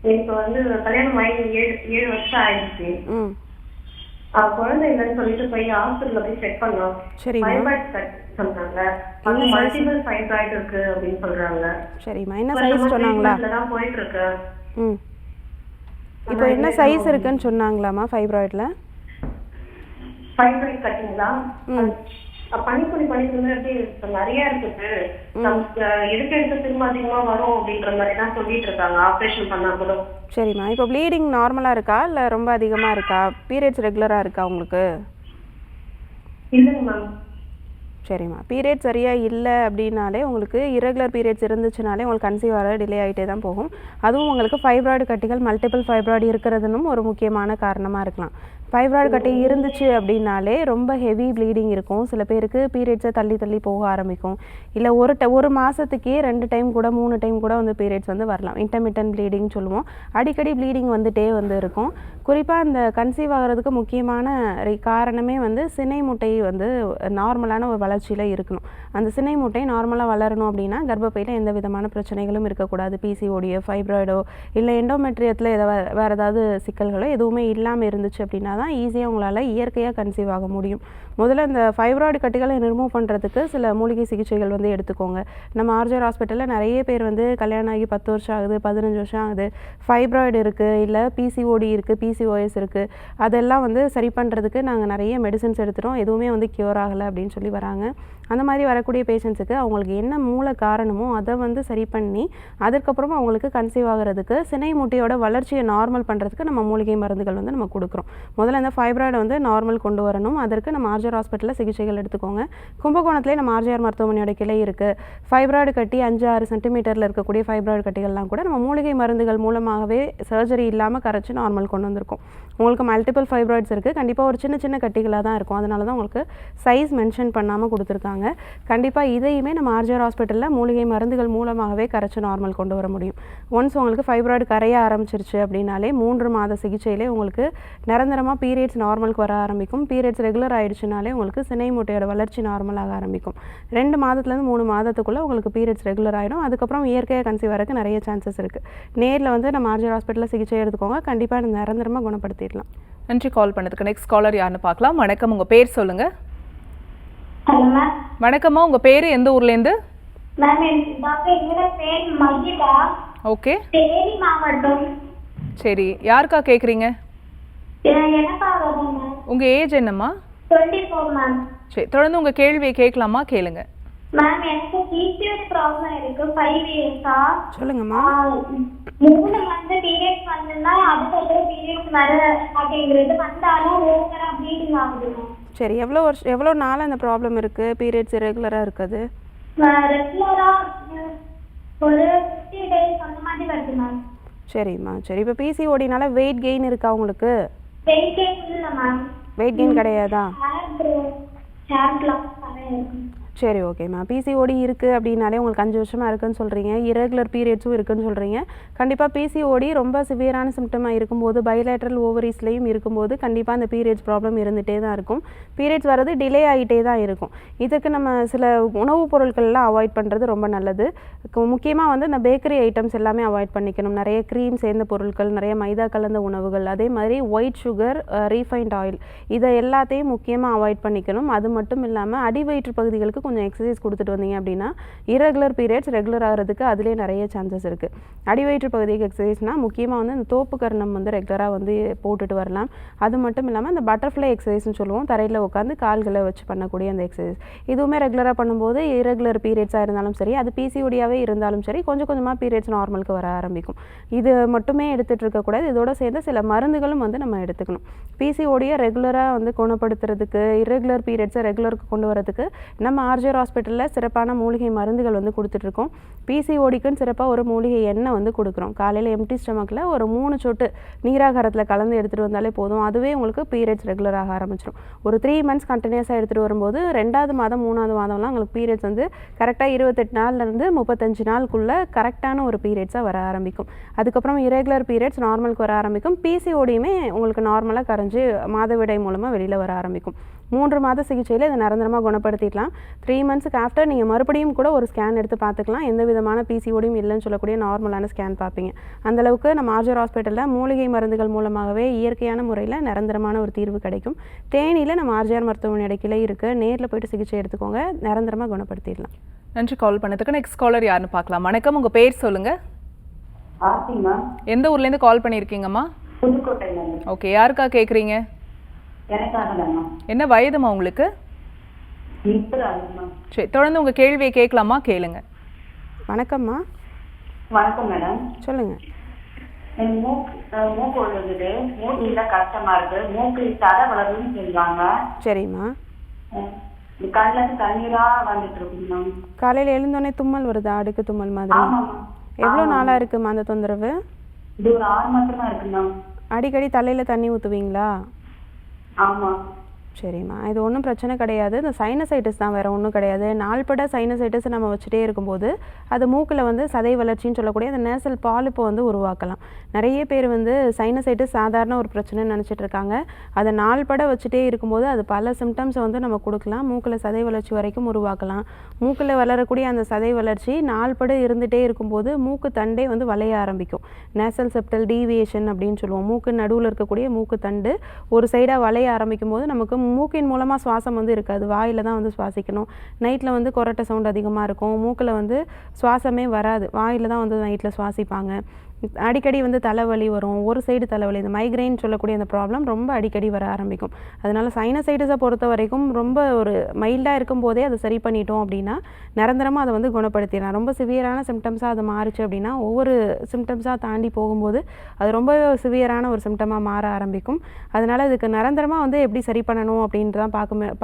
எனக்கு வந்து கல்யாணம் ஆகி 7 வருஷம் ஆயிடுச்சு. குழந்தை இல்லைன்னு சொல்லிட்டு போய் ஹாஸ்பிட்டலில் போய் செக் பண்ணோம். ஃபைப்ராய்டு சொன்னாங்க. அது மல்டிபிள் ஃபைப்ராய்டு இருக்கு அப்படின்னு சொல்றாங்க. சரிம்மா, என்ன சைஸ் சொன்னாங்களா? தான் போயிட்டு இருக்கு. இப்போ என்ன சைஸ் இருக்குன்னு சொன்னாங்களாமா ஃபைப்ராய்டில்? ஃபைப்ராய்டு கட்டிங்களா? பனிப்புணி நிறைய இருக்குது. எடுக்க திரும்ப அதிகமா வரும் அப்படின்ற மாதிரி தான் சொல்லிட்டு இருக்காங்க, ஆப்ரேஷன் பண்ணா கூட. சரிம்மா, இப்போ ப்ளீடிங் நார்மலாக இருக்கா இல்லை ரொம்ப அதிகமாக இருக்கா? பீரியட்ஸ் ரெகுலராக இருக்கா உங்களுக்கு? இல்லைங்க மேம். சரிம்மா, பீரியட் சரியாக இல்லை அப்படின்னாலே உங்களுக்கு இரகுலர் பீரியட்ஸ் இருந்துச்சுனாலே உங்களுக்கு கன்சீவ் ஆக டிலே ஆகிட்டே தான் போகும். அதுவும் உங்களுக்கு ஃபைப்ராய்டு கட்டிகள் மல்டிபிள் ஃபைப்ராய்டு இருக்கிறதுனும் ஒரு முக்கியமான காரணமாக இருக்கலாம். ஃபைப்ராய்டு கட்டி இருந்துச்சு அப்படின்னாலே ரொம்ப ஹெவி ப்ளீடிங் இருக்கும். சில பேருக்கு பீரியட்ஸை தள்ளி தள்ளி போக ஆரம்பிக்கும். இல்லை ஒரு மாதத்துக்கே 2 டைம் கூட 3 டைம் கூட வந்து பீரியட்ஸ் வந்து வரலாம். இன்டர்மிட்டன்ட் ப்ளீடிங் சொல்லுவோம். அடிக்கடி ப்ளீடிங் வந்துட்டே வந்து இருக்கும். குறிப்பாக இந்த கன்சீவ் ஆகிறதுக்கு முக்கியமான காரணமே வந்து சினை முட்டை வந்து நார்மலான ஒரு வளர்ச்சியில் இருக்கணும். அந்த சினை முட்டை நார்மலாக வளரணும் அப்படின்னா கர்ப்பப்பையில் எந்த விதமான பிரச்சனைகளும் இருக்கக்கூடாது. பிசிஓடியோ ஃபைப்ராய்டோ இல்லை எண்டோமெட்ரியத்தில் வேறு ஏதாவது சிக்கல்களோ எதுவுமே இல்லாமல் இருந்துச்சு அப்படின்னா தான் ஈஸியாக உங்களால் இயற்கையாக கன்சீவ் ஆக முடியும். முதல்ல இந்த ஃபைப்ராய்டு கட்டிகளை ரிமூவ் பண்ணுறதுக்கு சில மூலிகை சிகிச்சைகள் வந்து எடுத்துக்கோங்க. நம்ம ஆர்ஜர் ஹாஸ்பிட்டலில் நிறைய பேர் வந்து கல்யாணம் ஆகி 10 வருஷம் ஆகுது, 15 வருஷம் ஆகுது, ஃபைப்ராய்டு இருக்குது, இல்லை பிசிஓடி இருக்குது, பிசிஓஎஸ் இருக்குது, அதெல்லாம் வந்து சரி பண்ணுறதுக்கு நாங்கள் நிறைய மெடிசன்ஸ் எடுத்துகிறோம், எதுவுமே வந்து க்யூர் ஆகலை அப்படின்னு சொல்லி வராங்க. அந்த மாதிரி வரக்கூடிய பேஷண்ட்ஸுக்கு அவங்களுக்கு என்ன மூல காரணமோ அதை வந்து சரி பண்ணி அதுக்கப்புறமா அவங்களுக்கு கன்சீவ் ஆகிறதுக்கு சினை முட்டையோட வளர்ச்சியை நார்மல் பண்ணுறதுக்கு நம்ம மூலிகை மருந்துகள் வந்து நம்ம கொடுக்குறோம். முதல்ல இந்த ஃபைப்ராய்டை வந்து நார்மல் கொண்டு வரணும். அதற்கு நம்ம ஆர்ஜர் ஹாஸ்பிட்டலில் சிகிச்சைகள் எடுத்துக்கோங்க. கும்பகோணத்துலேயே நம்ம ஆர்ஜிஆர் மருத்துவமனையோட கிளை இருக்குது. ஃபைப்ராய்டு கட்டி 5-6 சென்டிமீட்டரில் இருக்கக்கூடிய ஃபைப்ராய்டு கட்டிகள்லாம் கூட நம்ம மூலிகை மருந்துகள் மூலமாகவே சர்ஜரி இல்லாமல் கரைச்சி நார்மல் கொண்டு வந்திருக்கோம். உங்களுக்கு மல்டிபிள் ஃபைப்ராய்ட்ஸ் இருக்குது. கண்டிப்பாக ஒரு சின்ன சின்ன கட்டிகளாக தான் இருக்கும். அதனால தான் உங்களுக்கு சைஸ் மென்ஷன் பண்ணாமல் கொடுத்துருக்காங்க. கண்டிப்பாக இதையுமே நம்ம ஆர்ஜிஆர் ஹாஸ்பிட்டலில் மூலிகை மருந்துகள் மூலமாகவே கரைச்சி நார்மல் கொண்டு வர முடியும். ஒன்ஸ் உங்களுக்கு ஃபைப்ராய்டு கரைய ஆரம்பிச்சிருச்சு அப்படின்னாலே 3 மாத சிகிச்சையிலே உங்களுக்கு நிரந்தரமாக பீரியட்ஸ் நார்மலுக்கு வர ஆரம்பிக்கும். பீரியட்ஸ் ரெகுலர் ஆகிடுச்சுனாலே உங்களுக்கு சினை முட்டையோட வளர்ச்சி நார்மலாக ஆரம்பிக்கும். 2 மாதத்துலேருந்து 3 மாதத்துக்குள்ளே உங்களுக்கு பீரியட்ஸ் ரெகுலர் ஆகிடும். அதுக்கப்புறம் இயற்கையாக கன்சீவ் வரக்கு நிறைய சான்சஸ் இருக்குது. நேரில் வந்து நம்ம ஆர்ஜிஆர் ஹாஸ்பிட்டலில் சிகிச்சை எடுத்துக்கோங்க. கண்டிப்பாக நிரந்தரமாக குணப்படுத்திடலாம். நன்றி கால் பண்ணதுக்கு. நெக்ஸ்ட் காலர் யாருன்னு பார்க்கலாம். வணக்கம், உங்கள் பேர் சொல்லுங்கள். Hello ma'am. வணக்கம்மா, உங்கள் பேர் எந்த ஊர்லேருந்து? மேம் என்னோட பேர் மகிதா. ஓகே, தேனி மாவட்டம். சரி, யாருக்கா கேட்குறீங்க? எனக்காக தான் மேம். உங்கள் ஏஜ் என்னம்மா? 24 மேம். சரி, தொடர்ந்து உங்கள் கேள்வியை கேட்கலாமா? கேளுங்க. மேம் எனக்கு பிசிஓடி ப்ராப்ளம் இருக்கு 5 இயர்ஸா. சொல்லுங்கம்மா. 3 வந்து பீரியட்ஸ் வந்துன்னா அதுக்கப்புறம் பீரியட்ஸ் வர அப்படிங்கிறது வந்தாலும் ஓவரா ப்ளீடிங் ஆகுது மேம். சரி, எவ்வளோ நாளாக இந்த ப்ராப்ளம் இருக்குது? பீரியட்ஸ் இரெகுலராக இருக்குது? ரெகுலரா ஒரு 50 டேஸ் அந்த மாதிரி வருது மேம். சரிம்மா, சரி. இப்போ பிசிஓடினால வெயிட் கெயின் இருக்கா உங்களுக்கு? வெயிட் கெயின் இல்ல மேம். வெயிட் கெயின் கிடையாதா? ஹேர் லாஸ் நிறைய இருக்கு. சரி, ஓகேம்மா. பிசிஓடி இருக்குது அப்படின்னாலே உங்களுக்கு 5 வருஷமாக இருக்குன்னு சொல்கிறீங்க, இரெகுலர் பீரியட்ஸும் இருக்குன்னு சொல்கிறீங்க. கண்டிப்பாக பிசிஓடி ரொம்ப சிவியரான சிம்டமாக இருக்கும்போது, பைலேட்ரல் ஓவரிஸ்லேயும் இருக்கும்போது கண்டிப்பாக அந்த பீரியட்ஸ் ப்ராப்ளம் இருந்துகிட்டே தான் இருக்கும். பீரியட்ஸ் வர்றது டிலே ஆகிட்டே தான் இருக்கும். இதுக்கு நம்ம சில உணவுப் பொருட்கள்லாம் அவாய்ட் பண்ணுறது ரொம்ப நல்லது. முக்கியமாக வந்து இந்த பேக்கரி ஐட்டம்ஸ் எல்லாமே அவாய்ட் பண்ணிக்கணும். நிறைய க்ரீம் சேர்ந்த பொருட்கள், நிறைய மைதா கலந்த உணவுகள், அதே மாதிரி ஒயிட் சுகர், ரீஃபைண்ட் ஆயில், இதை எல்லாத்தையும் முக்கியமாக அவாய்ட் பண்ணிக்கணும். அது மட்டும் இல்லாமல் அடிவயிற்று பகுதிகளுக்கு கொஞ்சம் எக்ஸசைஸ் கொடுத்துட்டு வந்தீங்க அப்படின்னா இரகுலர் பீரியட்ஸ் ரெகுலர் ஆகிறதுக்கு அதிலே நிறைய சான்சஸ் இருக்குது. அடிவயிற்று பகுதிக்கு எக்ஸசைஸ்னால் முக்கியமாக வந்து இந்த தோப்பு கரணம் வந்து ரெகுலராக வந்து போட்டுட்டு வரலாம். அது மட்டும் இல்லாமல் இந்த பட்டர்ஃப்ளை எக்ஸசைஸ்னு சொல்லுவோம், தரையில் உட்காந்து கால்களை வச்சு பண்ணக்கூடிய அந்த எக்ஸசைஸ், இதுவுமே ரெகுலராக பண்ணும்போது இரகுலர் பீரியட்ஸாக இருந்தாலும் சரி, அது பிசிஓடியாகவே இருந்தாலும் சரி, கொஞ்சம் கொஞ்சமாக பீரியட்ஸ் நார்மலுக்கு வர ஆரம்பிக்கும். இது மட்டுமே எடுத்துகிட்டு இருக்கக்கூடாது, இதோட சேர்ந்து சில மருந்துகளும் வந்து நம்ம எடுத்துக்கணும். பிசிஓடியை ரெகுலராக வந்து குணப்படுத்துறதுக்கு, இரகுலர் பீரியட்ஸை ரெகுலருக்கு கொண்டு வரதுக்கு நம்ம ஆர்ஜிஆர் ஹாஸ்பிட்டலில் சிறப்பான மூலிகை மருந்துகள் வந்து கொடுத்துட்ருக்கோம். பிசிஓடிக்குன்னு சிறப்பாக ஒரு மூலிகை எண்ணெய் வந்து கொடுக்குறோம். காலையில் எம்டி ஸ்டமக்கில் ஒரு 3 சொட்டு நீராகாரத்தில் கலந்து எடுத்துகிட்டு வந்தாலே போதும், அதுவே உங்களுக்கு பீரியட்ஸ் ரெகுலராக ஆரம்பிச்சிடும். ஒரு 3 மந்த்ஸ் கண்டினியூஸாக எடுத்துகிட்டு வரும்போது 2வது மாதம் 3வது மாதம்லாம் உங்களுக்கு பீரியட்ஸ் வந்து கரெக்டாக 28 நாள்லேருந்து 35 நாளுக்குள்ளே கரெக்டான ஒரு பீரியட்ஸாக வர ஆரம்பிக்கும். அதுக்கப்புறம் இரகுலர் பீரியட்ஸ் நார்மலுக்கு வர ஆரம்பிக்கும். பிசிஓடியுமே உங்களுக்கு நார்மலாக கரைஞ்சி மாதவிடை மூலமாக வெளியில் வர ஆரம்பிக்கும். 3 மாத சிகிச்சையில் இதை நிரந்தரமாக குணப்படுத்திடலாம். 3 மந்த்ஸ்க்கு ஆஃப்டர் நீங்கள் மறுபடியும் கூட ஒரு ஸ்கேன் எடுத்து பார்த்துக்கலாம். எந்த விதமான பிசிஓடியும் இல்லைன்னு சொல்லக்கூடிய நார்மலான ஸ்கேன் பார்ப்பீங்க. அந்தளவுக்கு நம்ம ஆர்ஜிஆர் ஹாஸ்பிட்டலில் மூலிகை மருந்துகள் மூலமாகவே இயற்கையான முறையில் நிரந்தரமான ஒரு தீர்வு கிடைக்கும். தேனியில் நம்ம ஆர்ஜிஆர் மருத்துவமனை கிளை இருக்குது, நேரில் போய்ட்டு சிகிச்சை எடுத்துக்கோங்க, நிரந்தரமாக குணப்படுத்திடலாம். நன்றி கால் பண்ணதுக்கு. நெக்ஸ்ட் காலர் யாருன்னு பார்க்கலாம். வணக்கம், உங்கள் பேர் சொல்லுங்கள். ஆர்த்திமா. எந்த ஊர்லேருந்து கால் பண்ணியிருக்கீங்கம்மா? புதுக்கோட்டையிலேருந்து. ஓகே, யாருக்கா கேட்குறீங்க? எனக்காகதாம்மா. என்ன வயதுமா உங்களுக்கு? 30 சரி, தொடர்ந்து உங்கள் கேள்வியை கேட்கலாமா? கேளுங்க. வணக்கம்மா. வணக்கம் மேடம். சொல்லுங்கள். எனக்கு மூக்கு ஒழுகுது, மூக்கில கஷ்டமா இருக்கு, மூக்கு தடை வளருன்னு சொல்லுவாங்க. சரிம்மா. கண்ணுக்கு தண்ணீரா வந்துட்டு இருக்குங்க. காலையில் எழுந்தோடனே தும்மல் வருதா? அடுக்கு தும்மல் மாதிரி? ஆமாம்மா. எவ்வளோ நாளாக இருக்குமா அந்த தொந்தரவு? இது ஒரு 6 மாசமா இருக்குண்ணா. அடிக்கடி தலையில் தண்ணி ஊற்றுவீங்களா? ஆமா. சரிம்மா, இது ஒன்றும் பிரச்சனை கிடையாது. இந்த சைனசைட்டிஸ் தான், வேறு ஒன்றும் கிடையாது. நாள்பட சைனசைட்டிஸ் நம்ம வச்சுட்டே இருக்கும்போது அது மூக்கில் வந்து சதை வளர்ச்சின்னு சொல்லக்கூடிய அந்த நேசல் பாலிப்பை வந்து உருவாக்கலாம். நிறைய பேர் வந்து சைனசைட்டிஸ் சாதாரண ஒரு பிரச்சனைன்னு நினச்சிட்டு இருக்காங்க. அதை நாள்பட வச்சுட்டே இருக்கும்போது அது பல சிம்டம்ஸை வந்து நம்ம கொடுக்கலாம். மூக்கில் சதை வளர்ச்சி வரைக்கும் உருவாக்கலாம். மூக்கில் வளரக்கூடிய அந்த சதை வளர்ச்சி நாள்பட இருந்துகிட்டே இருக்கும்போது மூக்கு தண்டே வந்து வளைய ஆரம்பிக்கும். நேசல் செப்டல் டீவியேஷன் அப்படின்னு சொல்லுவோம். மூக்கு நடுவில் இருக்கக்கூடிய மூக்கு தண்டு ஒரு சைடாக வளைய ஆரம்பிக்கும் போது நமக்கு மூக்கின் மூலமாக சுவாசம் வந்து இருக்காது, வாயில் தான் வந்து சுவாசிக்கணும். நைட்டில் வந்து கொரட்டை சவுண்ட் அதிகமாக இருக்கும், மூக்கில் வந்து சுவாசமே வராது, வாயில் தான் வந்து நைட்டில் சுவாசிப்பாங்க. அடிக்கடி வந்து தலைவலி வரும், ஒரு சைடு தலைவலி, இந்த மைக்ரைன் சொல்லக்கூடிய அந்த ப்ராப்ளம் ரொம்ப அடிக்கடி வர ஆரம்பிக்கும். அதனால் சைனசைட்டிஸை பொறுத்த வரைக்கும் ரொம்ப ஒரு மைல்டாக இருக்கும் போதே அதை சரி பண்ணிட்டோம் அப்படின்னா நிரந்தரமாக அதை வந்து குணப்படுத்திடலாம். ரொம்ப சிவியரான சிம்டம்ஸாக அது மாறுச்சு அப்படின்னா ஒவ்வொரு சிம்டம்ஸாக தாண்டி போகும்போது அது ரொம்ப சிவியரான ஒரு சிம்டமாக மாற ஆரம்பிக்கும். அதனால் இதுக்கு நிரந்தரமாக வந்து எப்படி சரி பண்ணணும் அப்படின்ட்டு தான்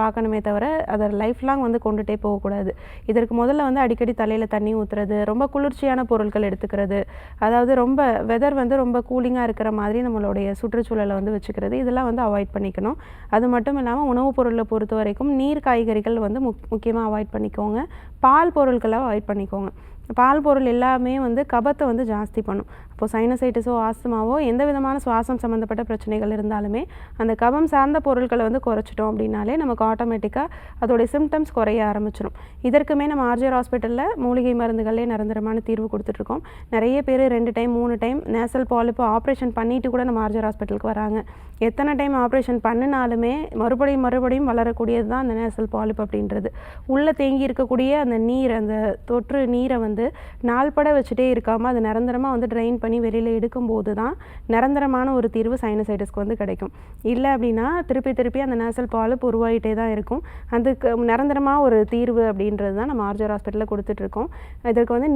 பார்க்கணுமே தவிர அதை லைஃப் லாங் வந்து கொண்டுகிட்டே போகக்கூடாது. இதற்கு முதல்ல வந்து அடிக்கடி தலையில் தண்ணி ஊற்றுறது, ரொம்ப குளிர்ச்சியான பொருட்கள் எடுத்துக்கிறது, அதாவது ரொம்ப வெதர் வந்து ரொம்ப கூலிங்காக இருக்கிற மாதிரி நம்மளுடைய சுற்றுச்சூழலை வந்து வச்சுக்கிறது, இதெல்லாம் வந்து அவாய்ட் பண்ணிக்கணும். அது மட்டும் இல்லாமல் உணவுப் பொருளை பொறுத்த வரைக்கும் நீர் காய்கறிகள் வந்து முக்கியமாக அவாய்ட் பண்ணிக்கோங்க. பால் பொருட்களை அவாய்ட் பண்ணிக்கோங்க. பால் பொருள் எல்லாமே வந்து கபத்தை வந்து ஜாஸ்தி பண்ணும். இப்போது சைனசைட்டிஸோ ஆஸ்துமாவோ எந்த விதமான சுவாசம் சம்மந்தப்பட்ட பிரச்சனைகள் இருந்தாலுமே அந்த கபம் சார்ந்த பொருட்களை வந்து குறைச்சிட்டோம் அப்படின்னாலே நமக்கு ஆட்டோமேட்டிக்காக அதோடைய சிம்டம்ஸ் குறைய ஆரம்பிச்சிடும். இதற்குமே நம்ம ஆர்ஜிஆர் ஹாஸ்பிட்டலில் மூலிகை மருந்துகளே நிரந்தரமான தீர்வு கொடுத்துட்ருக்கோம். நிறைய பேர் 2 time 3 time nasal polyp operation பண்ணிட்டு கூட நம்ம ஆர்ஜிஆர் ஹாஸ்பிட்டலுக்கு வராங்க. எத்தனை டைம் ஆப்ரேஷன் பண்ணினாலுமே மறுபடியும் வளரக்கூடியது தான் அந்த நேசல் பாலிப் அப்படின்றது. உள்ளே தேங்கி இருக்கக்கூடிய அந்த நீர், அந்த தொற்று நீரை வந்து நாள்பட வச்சுட்டே இருக்காமல் அது நிரந்தரமாக வந்து ட்ரெயின் பண்ணி வெளியில் எடுக்கும்போது தான் நிரந்தரமான ஒரு தீர்வு சைனசைட்டிஸ்க்கு வந்து கிடைக்கும். இல்லை அப்படின்னா திருப்பி அந்த நேசல் பாலிப் உருவாகிட்டே தான் இருக்கும். அதுக்கு நிரந்தரமாக ஒரு தீர்வு அப்படின்றது தான் நம்ம ஆர்ஜிஆர் ஹாஸ்பிட்டலில் கொடுத்துட்ருக்கோம். இதற்கு வந்து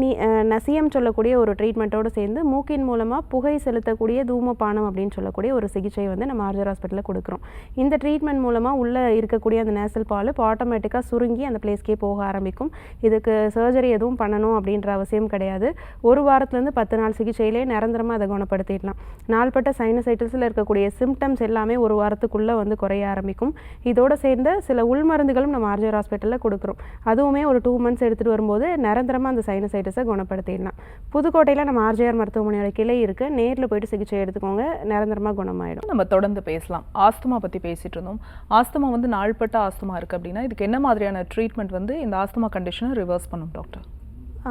நசியம் சொல்லக்கூடிய ஒரு ட்ரீட்மெண்ட்டோடு சேர்ந்து மூக்கின் மூலமாக புகை செலுத்தக்கூடிய தூமபானம் அப்படின்னு சொல்லக்கூடிய ஒரு சிகிச்சை வந்து நம்ம ஆர்ஜிஆர் ஹாஸ்பிட்டலில் கொடுக்குறோம். இந்த ட்ரீட்மெண்ட் மூலமாக உள்ளே இருக்கக்கூடிய அந்த நேசல் பாலிப் ஆட்டோமேட்டிக்காக சுருங்கி அந்த பிளேஸ்க்கே போக ஆரம்பிக்கும். இதுக்கு சர்ஜரி எதுவும் பண்ணணும் அப்படின்ற அவசியம் கிடையாது. 1 வாரத்துலேருந்து 10 நாள் சிகிச்சையிலே நிரந்தரமாக அதை குணப்படுத்திடலாம். நாள்பட்ட சைனசைட்டிஸில் இருக்கக்கூடிய சிம்டம்ஸ் எல்லாமே 1 வாரத்துக்குள்ளே வந்து குறைய ஆரம்பிக்கும். இதோடு சேர்ந்த சில உள்மருந்துகளும் நம்ம ஆர்ஜிஆர் ஹாஸ்பிட்டலில் கொடுக்குறோம். அதுவுமே ஒரு 2 மந்த்ஸ் எடுத்துகிட்டு வரும்போது நிரந்தரமாக அந்த சைனசைட்டிஸை குணப்படுத்திடலாம். புதுக்கோட்டையில் நம்ம ஆர்ஜிஆர் மருத்துவமனையோட கிளை இருக்குது. நேரில் போயிட்டு சிகிச்சை எடுத்துக்கோங்க, நிரந்தரமாக குணமாயிடும். நம்ம தொடர்ந்து பேசலாம். ஆஸ்துமா பற்றி பேசிட்டு இருந்தோம். ஆஸ்துமா வந்து நாள்பட்ட ஆஸ்துமா இருக்குது அப்படின்னா இதுக்கு என்ன மாதிரியான ட்ரீட்மெண்ட் வந்து இந்த ஆஸ்துமா கண்டிஷனை ரிவர்ஸ் பண்ணும் டாக்டர்?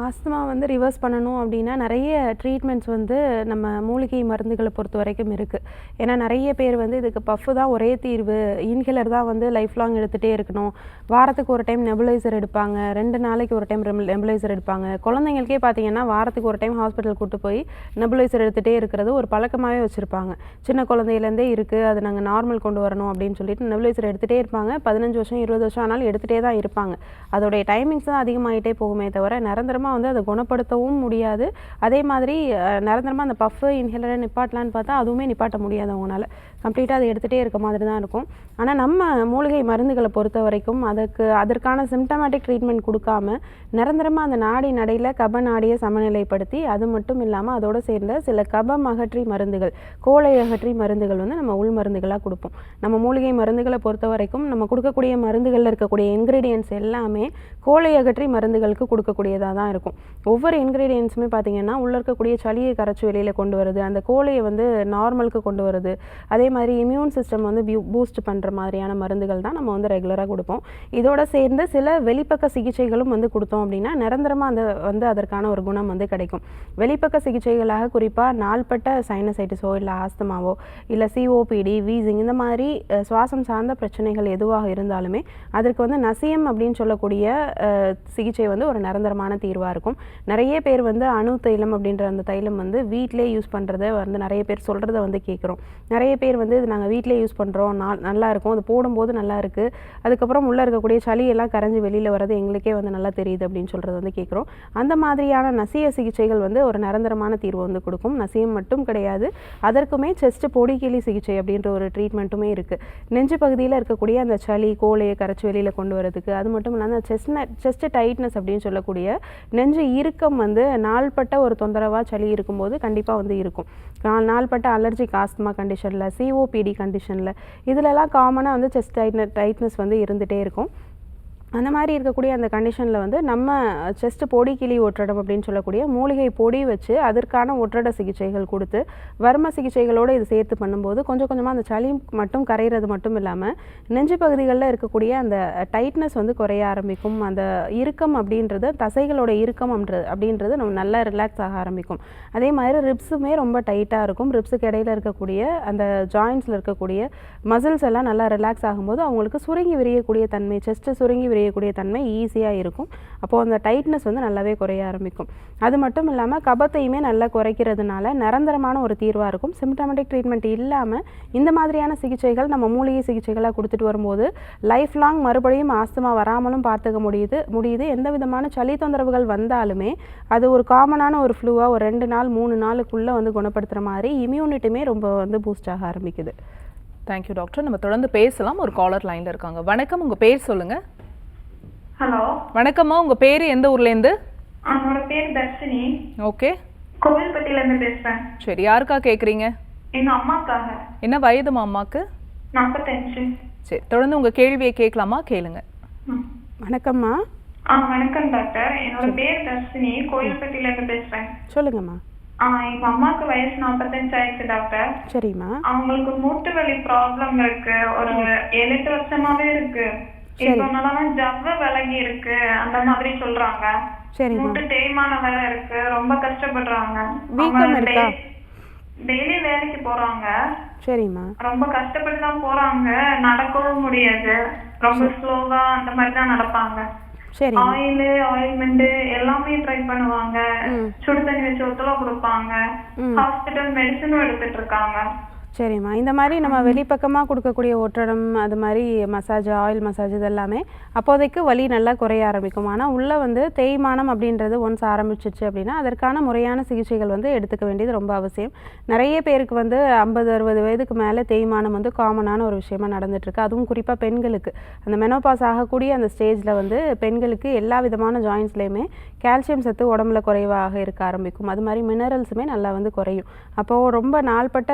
ஆஸ்துமா வந்து ரிவர்ஸ் பண்ணணும் அப்படின்னா நிறைய ட்ரீட்மெண்ட்ஸ் வந்து நம்ம மூலிகை மருந்துகளை பொறுத்த வரைக்கும் இருக்குது. ஏன்னா நிறைய பேர் வந்து இதுக்கு பஃப் தான் ஒரே தீர்வு, இன்ஹேலர் தான் வந்து லைஃப் லாங் எடுத்துகிட்டே இருக்கணும், வாரத்துக்கு ஒரு டைம் நெபுலைசர் எடுப்பாங்க, 2 நாளைக்கு ஒரு டைம் நெபுலைசர் எடுப்பாங்க. குழந்தைங்களுக்கே பார்த்தீங்கன்னா வாரத்துக்கு ஒரு டைம் ஹாஸ்பிட்டல் கூட்டு போய் நெபுலைசர் எடுத்துகிட்டே இருக்கிறது ஒரு பழக்கமாகவே வச்சுருப்பாங்க. சின்ன குழந்தையிலேருந்தே இருக்குது, அது நாங்கள் நார்மல் கொண்டு வரணும் அப்படின்னு சொல்லிட்டு நெபுலைசர் எடுத்துகிட்டே இருப்பாங்க. 15 வருஷம் 20 வருஷம் ஆனாலும் எடுத்துகிட்டே தான் இருப்பாங்க. அதோடைய டைமிங்ஸ் தான் அதிகமாகிட்டே போகுமே தவிர நிரந்தரமாக வந்து அதை குணப்படுத்தவும் முடியாது. அதே மாதிரி நிரந்தரமாக அந்த பஃப் இன்ஹேலரை நிப்பாட்டலான்னு பார்த்தா அதுவுமே நிப்பாட்ட முடியாது. அவங்களால கம்ப்ளீட்டாக அதை எடுத்துகிட்டே இருக்க மாதிரி தான் இருக்கும். ஆனால் நம்ம மூலிகை மருந்துகளை பொறுத்த வரைக்கும் அதற்கான சிம்டமேட்டிக் ட்ரீட்மெண்ட் கொடுக்காம நிரந்தரமாக அந்த நாடி நடையில் கப நாடியை சமநிலைப்படுத்தி அது மட்டும் இல்லாமல் அதோடு சேர்ந்த சில கபம் அகற்றி மருந்துகள், கோழை அகற்றி மருந்துகள் வந்து நம்ம உள் மருந்துகளாக கொடுப்போம். நம்ம மூலிகை மருந்துகளை பொறுத்த வரைக்கும் நம்ம கொடுக்கக்கூடிய மருந்துகளில் இருக்கக்கூடிய இன்க்ரீடியன்ட்ஸ் எல்லாமே கோழை அகற்றி மருந்துகளுக்கு கொடுக்கக்கூடியதாக தான் இருக்கும். ஒவ்வொரு இன்க்ரீடியன்ஸுமே பார்த்திங்கன்னா உள்ளே இருக்கக்கூடிய சளியை கரைச்சி வெளியில் கொண்டு வருது, அந்த கோழையை வந்து நார்மலுக்கு கொண்டு வருது. அதே மாதிரி இம்யூன் சிஸ்டம் வந்து பூஸ்ட் பண்ணுற மாதிரியான மருந்துகள் தான் நம்ம வந்து ரெகுலராக கொடுப்போம். இதோட சேர்ந்து சில வெளிப்பக்க சிகிச்சைகளும் வந்து கொடுத்தோம் அப்படின்னா நிரந்தரமாக அதற்கான ஒரு குணம் வந்து கிடைக்கும். வெளிப்பக்க சிகிச்சைகளாக குறிப்பாக நாள்பட்ட சைனசைட்டிஸோ இல்லை ஆஸ்துமாவோ இல்லை சிஓபிடி, வீசிங் இந்த மாதிரி சுவாசம் சார்ந்த பிரச்சனைகள் எதுவாக இருந்தாலுமே அதற்கு வந்து நசியம் அப்படின்னு சொல்லக்கூடிய சிகிச்சை வந்து ஒரு நிரந்தரமான தீர்வாக இருக்கும். நிறைய பேர் வந்து அணு தைலம் அப்படின்ற அந்த தைலம் வந்து வீட்டிலே யூஸ் பண்ணுறத வந்து நிறைய பேர் சொல்கிறத வந்து கேட்குறோம். நிறைய பேர் வந்து இது நாங்கள் வீட்டிலே யூஸ் பண்ணுறோம், நல்லா இருக்கும், அது போடும்போது நல்லா இருக்குது, அதுக்கப்புறம் உள்ளே இருக்கக்கூடிய சளியெல்லாம் கரைஞ்சி வெளியில் வர்றது எங்களுக்கே வந்து நல்லா தெரியுது அப்படின்னு சொல்கிறது வந்து கேட்குறோம். அந்த மாதிரியான நசிய சிகிச்சைகள் வந்து ஒரு நிரந்தரமான தீர்வு வந்து கொடுக்கும். நசியம் மட்டும் கிடையாது, அதற்குமே செஸ்ட் பொடிக்கிளி சிகிச்சை அப்படின்ற ஒரு ட்ரீட்மெண்ட்டுமே இருக்குது. நெஞ்சு பகுதியில் இருக்கக்கூடிய அந்த சளி கோழையை கரைச்சி வெளியில் கொண்டு வரதுக்கு, அது மட்டும் இல்லாமல் செஸ்ட் டைட்னஸ் அப்படின்னு சொல்லக்கூடிய நெஞ்சு இறுக்கம் வந்து நாள்பட்ட ஒரு தொந்தரவாக சளி இருக்கும்போது கண்டிப்பாக வந்து இருக்கும். நாள்பட்ட அலர்ஜிக் ஆஸ்துமா கண்டிஷனில், சிஓபிடி கண்டிஷனில் இதிலெல்லாம் காமனாக வந்து செஸ்ட் டைட்னஸ் வந்து இருந்துகிட்டே இருக்கும். அந்த மாதிரி இருக்கக்கூடிய அந்த கண்டிஷனில் வந்து நம்ம செஸ்ட் பொடி கிளி ஒற்றடம் அப்படின்னு சொல்லக்கூடிய மூலிகை பொடி வச்சு அதற்கான ஒற்றட சிகிச்சைகள் கொடுத்து வர்ம சிகிச்சைகளோடு இது சேர்த்து பண்ணும்போது கொஞ்சம் கொஞ்சமாக அந்த சளி மட்டும் கரைகிறது மட்டும் இல்லாமல் நெஞ்சு பகுதிகளில் இருக்கக்கூடிய அந்த டைட்னஸ் வந்து குறைய ஆரம்பிக்கும். அந்த இறுக்கம் அப்படின்றது, தசைகளோட இறுக்கம் அப்படின்றது நம்ம நல்லா ரிலாக்ஸ் ஆக ஆரம்பிக்கும். அதே மாதிரி ரிப்ஸுமே ரொம்ப டைட்டாக இருக்கும். ரிப்ஸுக்கு இடையில இருக்கக்கூடிய அந்த ஜாயின்ஸில் இருக்கக்கூடிய மசில்ஸ் எல்லாம் நல்லா ரிலாக்ஸ் ஆகும்போது அவங்களுக்கு சுருங்கி விரியக்கூடிய தன்மை, செஸ்ட்டு சுருங்கி விரியக்கூடிய தன்மை ஈஸியாக இருக்கும். அப்போது அந்த டைட்னஸ் வந்து நல்லாவே குறைய ஆரம்பிக்கும். அது மட்டும் இல்லாமல் கபத்தையுமே நல்லா குறைக்கிறதுனால நிரந்தரமான ஒரு தீர்வாக இருக்கும். சிம்டமேட்டிக் ட்ரீட்மெண்ட் இல்லாமல் இந்த மாதிரியான சிகிச்சைகள் நம்ம மூலிகை சிகிச்சைகளாக கொடுத்துட்டு வரும்போது லைஃப் லாங் மறுபடியும் ஆஸ்துமா வராமலும் பார்த்துக்க முடியுது. எந்த விதமான சளி தொந்தரவுகள் வந்தாலுமே அது ஒரு காமனான ஒரு ஃப்ளூவாக ஒரு 2 நாள் 3 நாளுக்குள்ளே வந்து குணப்படுத்துகிற மாதிரி இம்யூனிட்டியுமே ரொம்ப வந்து பூஸ்ட் ஆக ஆரம்பிக்குது. Thank you doctor. நம்ம தொடர்ந்து பேசலாம். ஒரு காலர் லைனில் இருக்காங்க. வணக்கம், உங்கள் பேர் சொல்லுங்கள். ஹலோ வணக்கம்மா, உங்கள் பேர் எந்த ஊர்லேருந்து? என்னோட பேர் தர்ஷினி. ஓகே, கோவில்பட்டியிலேருந்து பேசுகிறேன். சரி, யாருக்கா கேட்குறீங்க? எங்கள் அம்மாக்காக. என்ன வயதுமா அம்மாவுக்கு? 45. சரி, தொடர்ந்து உங்கள் கேள்வியை கேட்கலாமா? கேளுங்க. வணக்கம்மா. வணக்கம் டாக்டர். என்னோட பேர் தர்ஷினி, கோவில்பட்டியிலேருந்து பேசுகிறேன். சொல்லுங்கம்மா. எங்க அம்மாக்கு வயசு 45 ஆயிடுச்சு டாக்டர். சரிம்மா. அவங்களுக்கு மூட்டு வலி ப்ராப்ளம் இருக்கு, ஒரு 7-8 வருஷமாவே இருக்கு. இப்போ நல்லா ஜவ்வு விலகி இருக்கு அந்த மாதிரி சொல்றாங்க. மூட்டு தேய்மானம் வேற இருக்கு, ரொம்ப கஷ்டப்படுறாங்க. டெய்லி வேலைக்கு போறாங்க. சரிம்மா. ரொம்ப கஷ்டப்பட்டு தான் போறாங்க, நடக்கவும் முடியாது, ரொம்ப ஸ்லோவா அந்த மாதிரி தான் நடப்பாங்க. ஆயில் ஆயில்மெண்ட் எல்லாமே ட்ரை பண்ணுவாங்க, சுடு தண்ணி வச்சு ஒத்தலை கொடுப்பாங்க, ஹாஸ்பிட்டல் மெடிசனும் எடுத்துட்டு இருக்காங்க. சரிம்மா. இந்த மாதிரி நம்ம வெளிப்பக்கமாக கொடுக்கக்கூடிய ஒற்றடம் அது மாதிரி மசாஜ், ஆயில் மசாஜ் இது எல்லாமே அப்போதைக்கு வலி நல்லா குறைய ஆரம்பிக்கும். ஆனால் உள்ளே வந்து தேய்மானம் அப்படின்றது ஒன்ஸ் ஆரம்பிச்சிச்சு அப்படின்னா அதற்கான முறையான சிகிச்சைகள் வந்து எடுத்துக்க வேண்டியது ரொம்ப அவசியம். நிறைய பேருக்கு வந்து 50-60 வயதுக்கு மேலே தேய்மானம் வந்து காமனான ஒரு விஷயமா நடந்துட்டுருக்கு. அதுவும் குறிப்பாக பெண்களுக்கு அந்த மெனோபாஸ் ஆகக்கூடிய அந்த ஸ்டேஜில் வந்து பெண்களுக்கு எல்லா விதமான ஜாயின்ஸ்லேயுமே கால்சியம் சத்து உடம்புல குறைவாக இருக்க ஆரம்பிக்கும். அது மாதிரி மினரல்ஸுமே நல்லா வந்து குறையும். அப்போது ரொம்ப நாள்பட்ட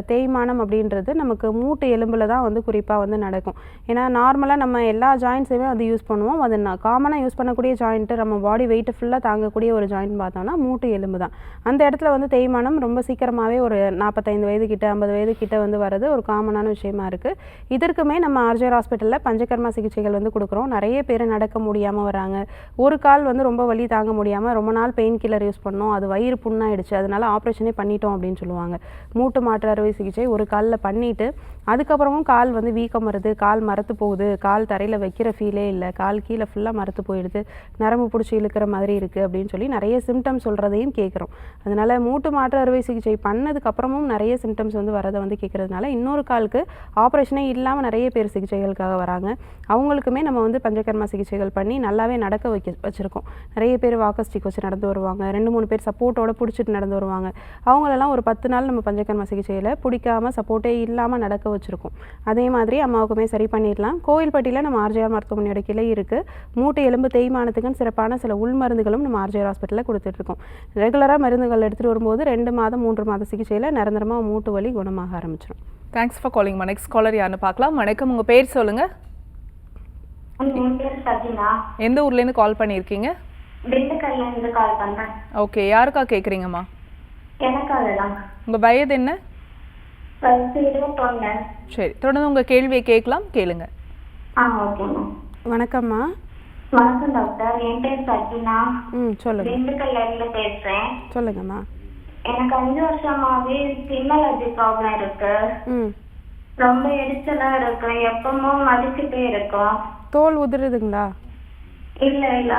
தேய்மானம் அப்படின்றது நமக்கு மூட்டு எலும்பில் தான் வந்து குறிப்பாக வந்து நடக்கும். ஏன்னா நார்மலாக நம்ம எல்லா ஜாயின்ஸையுமே வந்து யூஸ் பண்ணுவோம். அது காமனாக யூஸ் பண்ணக்கூடிய ஜாயிண்ட்டு நம்ம பாடி வெயிட்டு ஃபுல்லாக தாங்கக்கூடிய ஒரு ஜாயிண்ட் பார்த்தோம்னா மூட்டு எலும்பு தான். அந்த இடத்துல வந்து தேய்மானம் ரொம்ப சீக்கிரமாகவே ஒரு 45 வயதுக்கிட்ட 50 வயதுக்கிட்ட வந்து வர்றது ஒரு காமனான விஷயமா இருக்குது. இதற்குமே நம்ம ஆர்ஜிஆர் ஹாஸ்பிட்டலில் பஞ்சகர்மா சிகிச்சைகள் வந்து கொடுக்குறோம். நிறைய பேர் நடக்க முடியாமல் வராங்க. ஒரு கால் வந்து ரொம்ப வலி தாங்க முடியாமல் ரொம்ப நாள் பெயின் கில்லர் யூஸ் பண்ணோம், அது வயிறு புண்ணாயிடுச்சு, அதனால ஆப்ரேஷனே பண்ணிட்டோம் அப்படின்னு சொல்லுவாங்க. மூட்டு மாற்று அறுவை சிகிச்சை ஒரு காலில் பண்ணிவிட்டு அதுக்கப்புறமும் கால் வந்து வீக்கம் வருது, கால் மரத்து போகுது, கால் தரையில் வைக்கிற ஃபீலே இல்லை, கால் கீழே ஃபுல்லாக மரத்து போயிடுது, நரம்பு பிடிச்சி இழுக்கிற மாதிரி இருக்குது அப்படின்னு சொல்லி நிறைய சிம்டம்ஸ் சொல்கிறதையும் கேட்குறோம். அதனால் மூட்டு மாற்று அறுவை சிகிச்சை பண்ணதுக்கப்புறமும் நிறைய சிம்டம்ஸ் வந்து வரதை வந்து கேட்குறதுனால இன்னொரு காலுக்கு ஆப்ரேஷனே இல்லாமல் நிறைய பேர் சிகிச்சைகளுக்காக வராங்க. அவங்களுக்குமே நம்ம வந்து பஞ்சகர்மா சிகிச்சைகள் பண்ணி நல்லாவே நடக்க வச்சுருக்கோம். நிறைய பேர் வாக்கர் ஸ்டிக் வச்சு நடந்து வருவாங்க, 2-3 பேர் சப்போர்ட்டோட பிடிச்சிட்டு நடந்து வருவாங்க. அவங்களெல்லாம் ஒரு 10 நாள் நம்ம பஞ்சகர்மா சிகிச்சையில் பிடிக்காமல் சப்போர்ட்டே இல்லாமல் நடக்க வச்சுருக்கோம். அதே மாதிரி அம்மாவுக்குமே சரி பண்ணிடலாம். கோவில்பட்டியில் நம்ம ஆர்ஜிஆர் மருத்துவமனையோட கிளை இருக்குது. மூட்டு எலும்பு தேய்மானத்துக்குன்னு சிறப்பான சில உள் மருந்துகளும் நம்ம ஆர்ஜிஆர் ஹாஸ்பிட்டலில் கொடுத்துட்ருக்கோம். ரெகுலராக மருந்துகள் எடுத்துகிட்டு வரும்போது 2 மாதம் 3 மாத சிகிச்சையில் நிரந்தரமாக மூட்டு வலி குணமாக ஆரம்பிச்சிடும். தேங்க்ஸ் ஃபார் காலிங்மா. நெக்ஸ்ட் காலர் யாருன்னு பார்க்கலாம். வணக்கம், உங்கள் பேர் சொல்லுங்கள். எந்த ஊர்லேருந்து கால் பண்ணியிருக்கீங்க? ஓகே, யாருக்கா கேட்குறீங்கம்மா? உங்கள் வயது என்ன? சரி, தொடர்ந்து உங்கள் கேள்வியை கேட்கலாம், கேளுங்க. வணக்கம்மா. வணக்கம் டாக்டர், என் பேர் சஜினா. சொல்லுங்க. திண்டுக்கல்ல இருந்து பேசுறேன். சொல்லுங்கம்மா. எனக்கு 5 வருஷமாவே ஸ்கின் அலர்ஜி ப்ராப்ளம் இருக்கு. ரொம்ப எரிச்சலா இருக்கு, எப்பவும் மதிச்சுட்டே இருக்கும். தோல் உதிருதுங்களா? இல்ல இல்ல.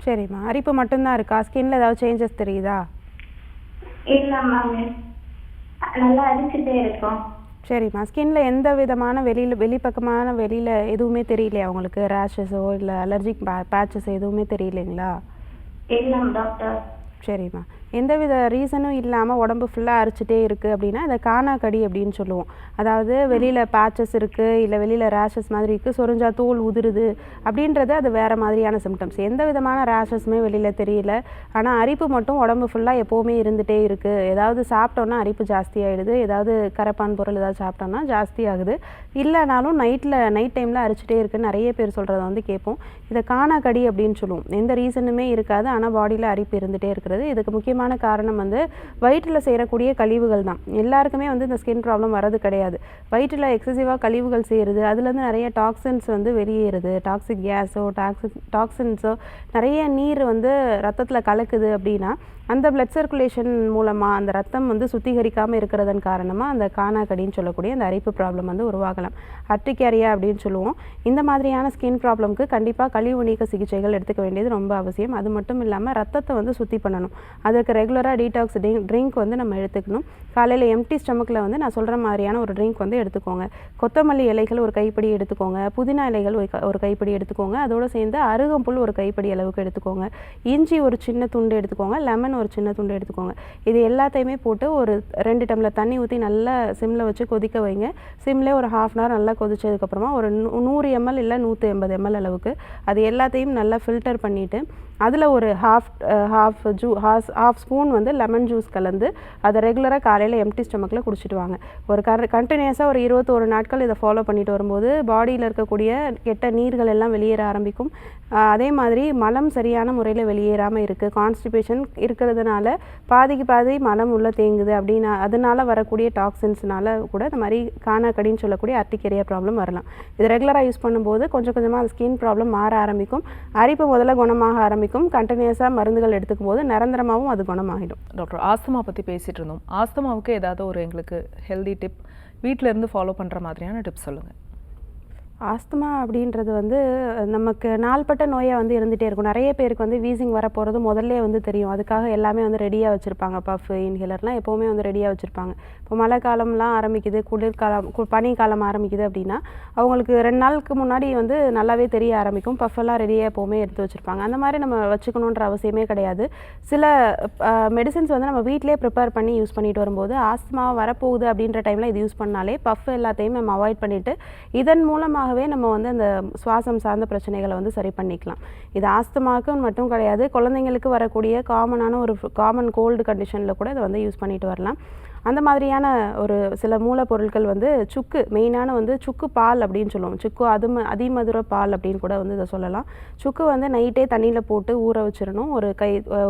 சரிம்மா. அரிப்பு மட்டும்தான் இருக்கா? ஸ்கின்ல ஏதாவது சேஞ்சஸ் தெரியுதா? இல்ல மேம், நல்லா அரிச்சுட்டே இருக்கும். சரிம்மா. ஸ்கின்ல எந்த விதமான வெளிப்பக்கமான வெளியில் எதுவுமே தெரியலையா உங்களுக்கு? ரேஷஸோ இல்லை அலர்ஜிக் பேச்சஸ் எதுவுமே தெரியலைங்களா? இல்லை டாக்டர். சரிம்மா. எந்தவித ரீசனும் இல்லாமல் உடம்பு ஃபுல்லாக அரிச்சிட்டே இருக்குது அப்படின்னா இதை காணாக்கடி அப்படின்னு சொல்லுவோம். அதாவது வெளியில் பேச்சஸ் இருக்குது, இல்லை வெளியில் ரேஷஸ் மாதிரி இருக்குது, சொரிஞ்சா தோல் உதிருது அப்படின்றது அது வேறு மாதிரியான சிம்டம்ஸ். எந்த விதமான ரேஷஸுமே வெளியில் தெரியல, ஆனால் அரிப்பு மட்டும் உடம்பு ஃபுல்லாக எப்போவுமே இருந்துகிட்டே இருக்குது. ஏதாவது சாப்பிட்டோன்னா அரிப்பு ஜாஸ்தியாகிடுது, ஏதாவது கரப்பான் பொருள் ஏதாவது சாப்பிட்டோன்னா ஜாஸ்தி ஆகுது, இல்லைனாலும் நைட் டைமில் அரிச்சிட்டே இருக்குன்னு நிறைய பேர் சொல்கிறத வந்து கேட்போம். இதை காணாக்கடி அப்படின்னு சொல்லுவோம். எந்த ரீசனுமே இருக்காது, ஆனால் பாடியில் அரிப்பு இருந்துகிட்டே இருக்கிறது. இதுக்கு முக்கியமான காரணம் வந்து வயிற்றில் சேரக்கூடிய கழிவுகள் தான். எல்லாருக்குமே வந்து இந்த ஸ்கின் ப்ராப்ளம் வரது கிடையாது. வயிற்றில் எக்ஸசிவாக கழிவுகள் சேருது, அதுலேருந்து நிறைய டாக்ஸின்ஸ் வந்து வெளியேறுது. டாக்ஸிக் கேஸோ டாக்ஸின்ஸோ நிறைய நீர் வந்து ரத்தத்தில் கலக்குது அப்படின்னா அந்த பிளட் சர்க்குலேஷன் மூலமாக அந்த ரத்தம் வந்து சுத்திகரிக்காமல் இருக்கிறதன் காரணமாக அந்த காணாக்கடின்னு சொல்லக்கூடிய அந்த அரிப்பு ப்ராப்ளம் வந்து உருவாகலாம். அர்டிகேரியா அப்படின்னு சொல்லுவோம். இந்த மாதிரியான ஸ்கின் ப்ராப்ளம்க்கு கண்டிப்பாக கழிவு நீக்க சிகிச்சைகள் எடுத்துக்க வேண்டியது ரொம்ப அவசியம். அது மட்டும் இல்லாமல் ரத்தத்தை வந்து சுத்தி பண்ணணும். அதுக்கு ரெகுலராக டீடாக்ஸ் ட்ரிங்க் வந்து நம்ம எடுத்துக்கணும். காலையில் எம்டி ஸ்டமக்கில் வந்து நான் சொல்கிற மாதிரியான ஒரு ட்ரிங்க் வந்து எடுத்துக்கோங்க. கொத்தமல்லி இலைகள் ஒரு கைப்பிடி எடுத்துக்கோங்க, புதினா இலைகள் ஒரு கைப்பிடி எடுத்துக்கோங்க, அதோடு சேர்ந்து அருகம்புல் ஒரு கைப்பிடி அளவுக்கு எடுத்துக்கோங்க, இஞ்சி ஒரு சின்ன துண்டு எடுத்துக்கோங்க, லெமன் ஒரு சின்ன துண்டு எடுத்துக்கோங்க. இது எல்லாத்தையுமே போட்டு ஒரு 2 டம்ளர் தண்ணி ஊற்றி நல்லா சிம்மில் வச்சு கொதிக்க வைங்க. சிம்லேயே ஒரு 1/2 அன் ஹவர் நல்லா கொதிச்சதுக்கப்புறமா ஒரு 100 ml இல்லை 150 ml அளவுக்கு அது எல்லாத்தையும் நல்லா ஃபில்டர் பண்ணிவிட்டு அதில் ஒரு ஹாஃப் 1/2 ஸ்பூன் வந்து லெமன் ஜூஸ் கலந்து அதை ரெகுலராக காலையில் எம்டி ஸ்டொமக்கில் குடிச்சிட்டு வாங்க. ஒரு கண்டினியூஸாக ஒரு 21 நாட்கள் இதை ஃபாலோ பண்ணிட்டு வரும்போது பாடியில் இருக்கக்கூடிய கெட்ட நீர்கள் எல்லாம் வெளியேற ஆரம்பிக்கும். அதே மாதிரி மலம் சரியான முறையில் வெளியேறாமல் இருக்குது, கான்ஸ்டிபேஷன் இருக்கிறதுனால பாதிக்கு பாதி மலம் உள்ள தேங்குது அப்படின்னா அதனால வரக்கூடிய டாக்ஸின்ஸ்னால கூட இந்த மாதிரி காணாக்கடின்னு சொல்லக்கூடிய அர்டிகேரியா ப்ராப்ளம் வரலாம். இது ரெகுலராக யூஸ் பண்ணும்போது கொஞ்சம் கொஞ்சமாக அந்த ஸ்கின் ப்ராப்ளம் மாற ஆரம்பிக்கும், அரிப்பு முதல்ல குணமாக ஆரம்பிக்கும், கண்டினியூஸாக மருந்துகள் எடுத்துக்கும் போது நிரந்தரமாகவும் அது குணமாகிடும். டாக்டர், ஆஸ்துமா பற்றி பேசிகிட்டு இருந்தோம். ஆஸ்துமாவுக்கு ஏதாவது ஒரு எங்களுக்கு ஹெல்தி டிப் வீட்டில் இருந்து ஃபாலோ பண்ணுற மாதிரியான டிப்ஸ் சொல்லுங்கள். ஆஸ்துமா அப்படின்றது வந்து நமக்கு நாள்பட்ட நோயாக வந்து இருந்துகிட்டே இருக்கும். நிறைய பேருக்கு வந்து வீசிங் வரப்போகிறது முதல்ல வந்து தெரியும். அதுக்காக எல்லாமே வந்து ரெடியாக வச்சுருப்பாங்க. பஃப் இன்ஹேலர்லாம் எப்போவுமே வந்து ரெடியாக வச்சுருப்பாங்க. இப்போ மழை காலம்லாம் ஆரம்பிக்குது, குளிர்காலம் பனிக்காலம் ஆரம்பிக்குது அப்படின்னா அவங்களுக்கு 2 நாளுக்கு முன்னாடி வந்து நல்லாவே தெரிய ஆரம்பிக்கும். பஃபெல்லாம் ரெடியாக எப்போவுமே எடுத்து வச்சுருப்பாங்க. அந்த மாதிரி நம்ம வச்சுக்கணுன்ற அவசியமே கிடையாது. சில மெடிசின்ஸ் வந்து நம்ம வீட்டிலே ப்ரிப்பேர் பண்ணி யூஸ் பண்ணிட்டு வரும்போது ஆஸ்துமா வரப்போகுது அப்படின்ற டைமில் இது யூஸ் பண்ணாலே பஃப் எல்லாத்தையும் நம்ம அவாய்ட் பண்ணிவிட்டு இதன் மூலமாக நம்ம வந்து அந்த சுவாசம் சார்ந்த பிரச்சனைகளை வந்து சரி பண்ணிக்கலாம். இது ஆஸ்துமாவுக்கு மட்டும் கிடையாது, குழந்தைங்களுக்கு வரக்கூடிய காமனான ஒரு காமன் கோல்டு கண்டிஷனில் கூட இதை வந்து யூஸ் பண்ணிட்டு வரலாம். அந்த மாதிரியான ஒரு சில மூலப்பொருட்கள் வந்து சுக்கு, மெயினான வந்து சுக்கு பால் அப்படின்னு சொல்லுவோம். சுக்கு அதிமதுர பால் அப்படின்னு கூட வந்து இதை சொல்லலாம். சுக்கு வந்து நைட்டே தண்ணியில் போட்டு ஊற வச்சிடணும்,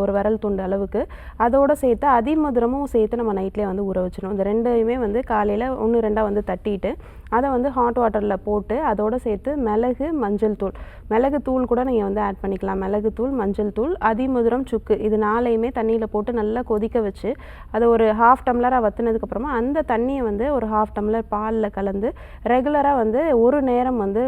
ஒரு விரல் துண்டு அளவுக்கு. அதோடு சேர்த்து அதிமதுரமும் சேர்த்து நம்ம நைட்லேயே வந்து ஊற வச்சிடணும். இந்த ரெண்டையுமே வந்து காலையில் 1-2 வந்து தட்டிட்டு அதை வந்து ஹாட் வாட்டரில் போட்டு அதோடு சேர்த்து மிளகு, மஞ்சள் தூள், மிளகு தூள் கூட நீங்கள் வந்து ஆட் பண்ணிக்கலாம். மிளகு தூள், மஞ்சள் தூள், அதிமதுரம், சுக்கு இது 4யுமே தண்ணியில் போட்டு நல்லா கொதிக்க வச்சு அதை ஒரு 1/2 டம்ளராக வற்றினதுக்கப்புறமா அந்த தண்ணியை வந்து ஒரு 1/2 டம்ளர் பாலில் கலந்து ரெகுலராக வந்து ஒரு நேரம் வந்து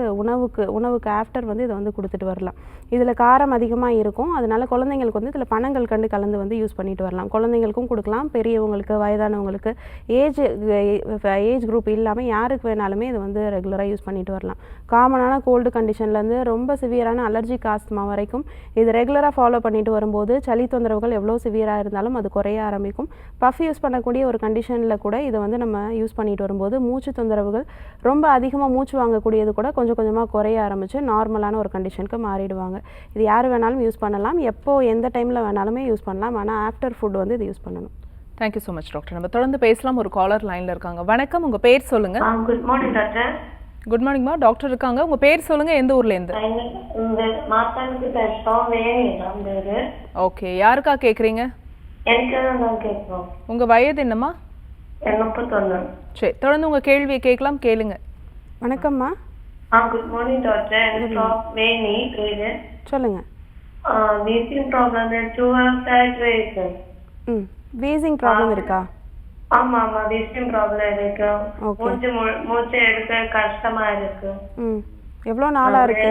உணவுக்கு ஆஃப்டர் வந்து இதை வந்து கொடுத்துட்டு வரலாம். இதில் காரம் அதிகமாக இருக்கும், அதனால குழந்தைங்களுக்கு வந்து இதில் பனங்கல்கண்டு கலந்து வந்து யூஸ் பண்ணிட்டு வரலாம். குழந்தைங்களுக்கும் கொடுக்கலாம், பெரியவங்களுக்கு, வயதானவங்களுக்கு, ஏஜ் குரூப் இல்லாமல் யாருக்கு வேணாலுமே இதை வந்து ரெகுலராக யூஸ் பண்ணிட்டு வரலாம். காமனான கோல்டு கண்டிஷன்லேருந்து ரொம்ப சிவியரான அலர்ஜிக் ஆஸ்துமா வரைக்கும் இது ரெகுலராக ஃபாலோ பண்ணிட்டு வரும்போது சளி தொந்தரவுகள் எவ்வளோ சிவியராக இருந்தாலும் அது குறைய ஆரம்பிக்கும். பஃப் யூஸ் பண்ணக்கூடிய ஒரு கண்டிஷனில் கூட இதை வந்து நம்ம யூஸ் பண்ணிட்டு வரும்போது மூச்சு தொந்தரவுகள் ரொம்ப அதிகமாக மூச்சு வாங்கக்கூடியது கூட கொஞ்சம் கொஞ்சமாக குறைய ஆரம்பித்து நார்மலான ஒரு கண்டிஷனுக்கு மாறிடுவாங்க. இது யார் வேணாலும் யூஸ் பண்ணலாம், எப்போ எந்த டைமில் வேணாலுமே யூஸ் பண்ணலாம், ஆனால் ஆஃப்டர் ஃபுட் வந்து இது யூஸ் பண்ணணும். Thank you so much doctor. நம்ம தொடர்ந்து பேசலாம். ஒரு காலர் லைனில் இருக்காங்க. வணக்கம், உங்கள் பேர் சொல்லுங்கள். Good morning doctor. குட் மார்னிங்மா, டாக்டர் இருக்காங்க. உங்கள் பேர் சொல்லுங்கள், எந்த ஊர்லேருந்து? ஓகே, யாருக்கா கேட்குறீங்க? உங்கள் வயது என்னம்மா? 31. சரி, தொடர்ந்து உங்கள் கேள்வியை கேட்கலாம், கேளுங்க. வணக்கம்மா. Good morning doctor. வேணி பேரு. சொல்லுங்கள். வீசிங் ப்ராப்ளம் 2 hours ஆயிடுச்சு. வீசிங் ப்ராப்ளம் இருக்கா? ஆமா வீசிங் ப்ராப்ளம் இருக்கு. மூச்சு எடுக்க கஷ்டமா இருக்கு. எவ்வளோ நாளா இருக்கு?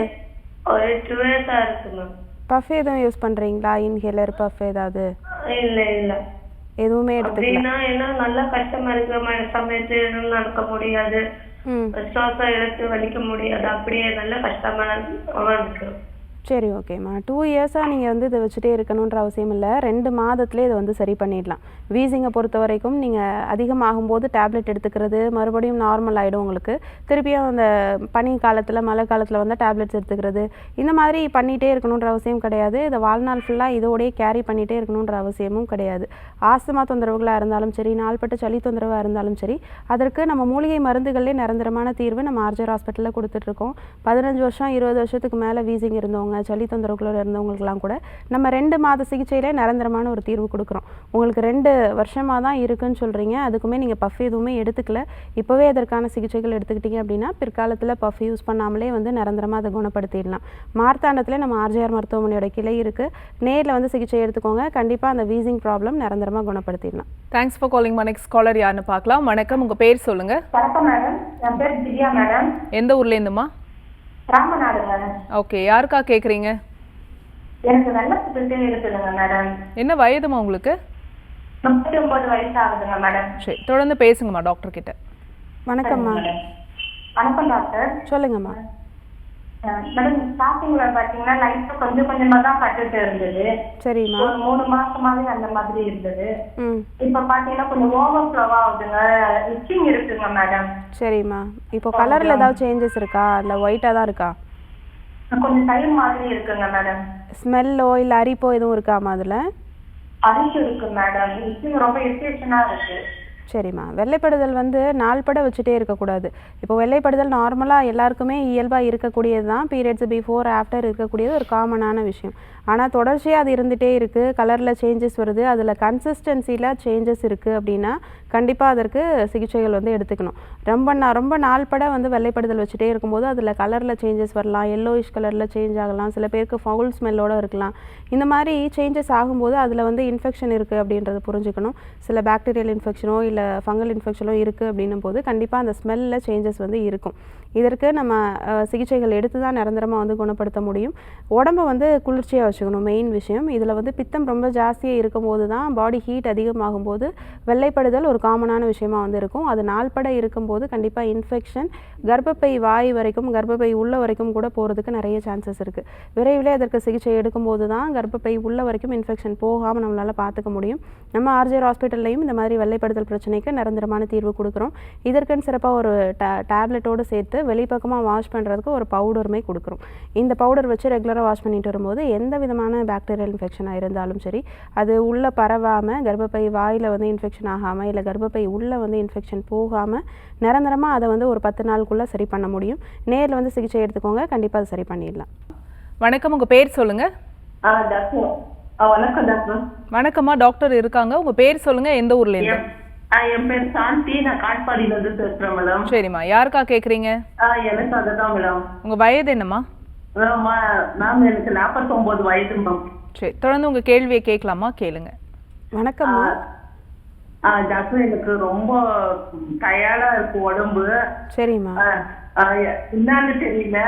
ஒரு 2 years இருக்குமா. பஃப் எதுவும் யூஸ் பண்றீங்களா? இன்ஹேலர் பஃப் ஏதாவது? இல்ல எதுவுமே எடுத்துக்கல. ஏன்னா நல்லா கஷ்டமா இருக்கு, சமயத்து எதுவும் நடக்க முடியாது, சுவாசம் எடுத்து வலிக்க முடியாது, அப்படியே நல்ல கஷ்டமா இருக்கு. சரி, ஓகேம்மா. 2 இயர்ஸாக நீங்கள் வந்து இதை வச்சுட்டே இருக்கணுன்ற அவசியம் இல்லை. 2 மாதத்துலேயே இதை வந்து சரி பண்ணிடலாம். வீசிங்கை பொறுத்த வரைக்கும் நீங்கள் அதிகமாகும்போது டேப்லெட் எடுத்துக்கிறது மறுபடியும் நார்மல் ஆகிடும் உங்களுக்கு. திருப்பியும் அந்த பனி காலத்தில், மழை காலத்தில் வந்து டேப்லெட்ஸ் எடுத்துக்கிறது இந்த மாதிரி பண்ணிகிட்டே இருக்கணுன்ற அவசியம் கிடையாது. இதை வாழ்நாள் ஃபுல்லாக இதோடய கேரி பண்ணிகிட்டே இருக்கணுன்ற அவசியமும் கிடையாது. ஆஸ்துமா தொந்தரவுகளாக இருந்தாலும் சரி, நாள்பட்ட சளி தொந்தரவாக இருந்தாலும் சரி, அதற்கு நம்ம மூலிகை மருந்துகளே நிரந்தரமான தீர்வு நம்ம ஆர்ஜர் ஹாஸ்பிட்டலில் கொடுத்துட்ருக்கோம். 15 வருஷம் 20 வருஷத்துக்கு மேலே வீசிங் இருந்தவங்க, சளி தொந்தரவுகளோட இருந்தவங்களுக்குலாம் கூட நம்ம 2 மாத சிகிச்சையிலே நிரந்தரமான ஒரு தீர்வு கொடுக்குறோம். உங்களுக்கு 2 வருஷமாக தான் இருக்குன்னு சொல்கிறீங்க, அதுக்குமே நீங்கள் பஃப் எதுவுமே எடுத்துக்கல, இப்போவே அதற்கான சிகிச்சைகள் எடுத்துக்கிட்டீங்க அப்படின்னா பிற்காலத்தில் பஃப் யூஸ் பண்ணாமலே வந்து நிரந்தரமாக அதை குணப்படுத்திடலாம். மார்த்தாண்டத்தில் நம்ம ஆர்ஜிஆர் மருத்துவமனையோட கிளை இருக்குது, நேரில் வந்து சிகிச்சை எடுத்துக்கோங்க, கண்டிப்பாக அந்த வீசிங் ப்ராப்ளம் நிரந்தரமாக குணப்படுத்திடலாம். Thanks for calling. Next caller யாருன்னு பார்க்கலாம். வணக்கம், உங்கள் பேர் சொல்லுங்கள். வணக்கம் மேடம், என் பேர் திவ்யா மேடம். எந்த ஊர்லேருந்துமா? ராமநாடு மேடம். ஓகே, யாருக்கா கேட்குறீங்க? எனக்கு வெள்ளத்துக்கு இருக்குதுங்க மேடம். என்ன வயதுமா உங்களுக்கு? 39 வயசு ஆகுதுங்க மேடம். சரி, தொடர்ந்து பேசுங்கம்மா டாக்டர் கிட்ட. வணக்கம்மா. வணக்கம் டாக்டர். சொல்லுங்கம்மா. மேடம், ஸ்டார்டிங்ல பாத்தீங்கன்னா லைட்டா கொஞ்சம் கொஞ்சமா தான் கட்டுட்டு இருந்தது. சரிம்மா. ஒரு 3 மாசமாவே அந்த மாதிரி இருந்தது. இப்ப பாத்தீங்கன்னா கொஞ்சம் ஓவர் ஃப்ளோ ஆகுதுங்க, இச்சிங் இருக்குங்க மேடம். சரிம்மா. இப்போ கலர்ல ஏதாவது சேஞ்சஸ் இருக்கா? இல்ல ஒயிட்டா தான் இருக்கா? கொஞ்சம் டைம் மாதிரி இருக்குங்க மேடம். ஸ்மெல்லோ இல்ல அரிப்போ எதுவும் இருக்காமா அதுல? அரிசி இருக்கு மேடம். இட்சிங் ரொம்ப இரிட்டேஷனா இருக்கு. சரிம்மா, வெள்ளைப்படுதல் வந்து நாள்பட வச்சுட்டே இருக்கக்கூடாது. இப்போ வெள்ளைப்படுதல் நார்மலாக எல்லாருக்குமே இயல்பாக இருக்கக்கூடியது தான். பீரியட்ஸ் பிஃபோர் ஆஃப்டர் இருக்கக்கூடியது ஒரு காமனான விஷயம். ஆனால் தொடர்ச்சியாக அது இருந்துகிட்டே இருக்குது, கலரில் சேஞ்சஸ் வருது, அதில் கன்சிஸ்டன்சியில் சேஞ்சஸ் இருக்குது அப்படின்னா கண்டிப்பாக அதற்கு சிகிச்சைகள் வந்து எடுத்துக்கணும். ரொம்ப நாள்பட வந்து வெள்ளைப்படுதல் வச்சுட்டே இருக்கும்போது அதில் கலரில் சேஞ்சஸ் வரலாம், எல்லோயிஷ் கலரில் சேஞ்ச் ஆகலாம், சில பேருக்கு ஃபவுல் ஸ்மெல்லோடு இருக்கலாம். இந்த மாதிரி சேஞ்சஸ் ஆகும்போது அதில் வந்து இன்ஃபெக்ஷன் இருக்குது அப்படின்றத புரிஞ்சுக்கணும். சில பாக்டீரியல் இன்ஃபெக்ஷனோ இல்லை ஃபங்கல் இன்ஃபெக்ஷனோ இருக்குது அப்படின்னும் போது கண்டிப்பாக அந்த ஸ்மெல்லில் சேஞ்சஸ் வந்து இருக்கும். இதற்கு நம்ம சிகிச்சைகள் எடுத்து தான் நிரந்தரமாக வந்து குணப்படுத்த முடியும். உடம்பை வந்து குளிர்ச்சியாக வச்சுக்கணும் மெயின் விஷயம். இதில் வந்து பித்தம் ரொம்ப ஜாஸ்தியாக இருக்கும்போது தான் பாடி ஹீட் அதிகமாகும் போது வெள்ளைப்படுதல் ஒரு காமனான விஷயமா வந்து இருக்கும். அது நாள்பட இருக்கும்போது கண்டிப்பாக இன்ஃபெக்ஷன் கர்ப்பப்பை வாய் வரைக்கும், கர்ப்பப்பை உள்ள வரைக்கும் கூட போகிறதுக்கு நிறைய சான்சஸ் இருக்குது. விரைவில் அதற்கு சிகிச்சை எடுக்கும்போது தான் கர்ப்பப்பை உள்ள வரைக்கும் இன்ஃபெக்ஷன் போகாமல் நம்மளால் பார்த்துக்க முடியும். நம்ம ஆர்ஜிஆர் ஹாஸ்பிட்டல்லையும் இந்த மாதிரி வெள்ளைப்படுதல் பிரச்சனைக்கு நிரந்தரமான தீர்வு கொடுக்குறோம். இதற்குன்னு சிறப்பாக ஒரு டேப்லெட்டோடு சேர்த்து வெளிப்பக்கமாக வாஷ் பண்ணுறதுக்கு ஒரு பவுடருமே கொடுக்குறோம். இந்த பவுடர் வச்சு ரெகுலராக வாஷ் பண்ணிட்டு வரும்போது எந்த விதமான பாக்டீரியல் இன்ஃபெக்ஷனாக இருந்தாலும் சரி, அது உள்ளே பரவாமல், கர்ப்பப்பை வாயில் வந்து இன்ஃபெக்ஷன் ஆகாமல், இல்லை கர்ப்பப்பை உள்ளே வந்து இன்ஃபெக்ஷன் போகாமல் நிரந்தரமாக அதை வந்து ஒரு 10 நாளுக்குள்ளே சரி பண்ண முடியும். நேரில் வந்து சிகிச்சை எடுத்துக்கோங்க, கண்டிப்பாக அதை சரி பண்ணிடலாம். வணக்கம், உங்கள் பேர் சொல்லுங்கள். டாக்டர் வணக்கம் டாக்டர். வணக்கம்மா, டாக்டர் இருக்காங்க. உங்கள் பேர் சொல்லுங்கள், எந்த ஊர்லேருந்து? என் பேர் சாந்தி, நான் காட்பாடியில இருந்து பேசுறேன் மேடம். சரிம்மா, யாருக்கா கேட்குறீங்க? எனக்கு அதுதான் மேடம். உங்கள் வயது என்னம்மா? மேம் எனக்கு 49 வயது மேம். சரி, தொடர்ந்து உங்கள் கேள்வியை கேட்கலாமா? கேளுங்க. வணக்கம்மா. டாக்டர் எனக்கு ரொம்ப டயர்டா இருக்கு உடம்பு. சரிம்மா. என்னன்னு தெரியல,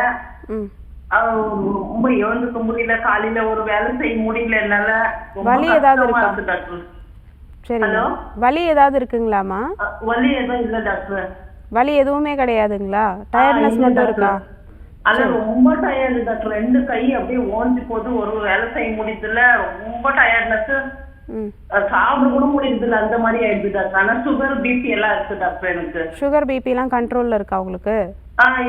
ரொம்ப எழுந்துக்க முடியல, காலையில ஒரு வேலை செய்ய முடியல என்னால. வலி ஏதாவது இருக்கா டாக்டர்? சரி, வலி ஏதாவது இருக்குங்களாமா? வலி எதுவும் இல்ல டாக்டர். வலி எதுவுமே கிடையாதுங்களா? டயர்ட்னஸ் மட்டும் இருக்கா? அது ரொம்ப டயர்டு டாக்டர். 2 கை அப்படியே ஓஞ்சி போது, ஒரு வேலை செய்ய முடியல, ரொம்ப டயர்ட்னஸ். சாப்பிட கூட முடியுது அந்த மாதிரி ஆயிடுது டாக்டர். ஆனா சுகர் பிபி எல்லாம் இருக்கு டாக்டர் எனக்கு. சுகர் பிபி எல்லாம் கண்ட்ரோல்ல இருக்கா உங்களுக்கு?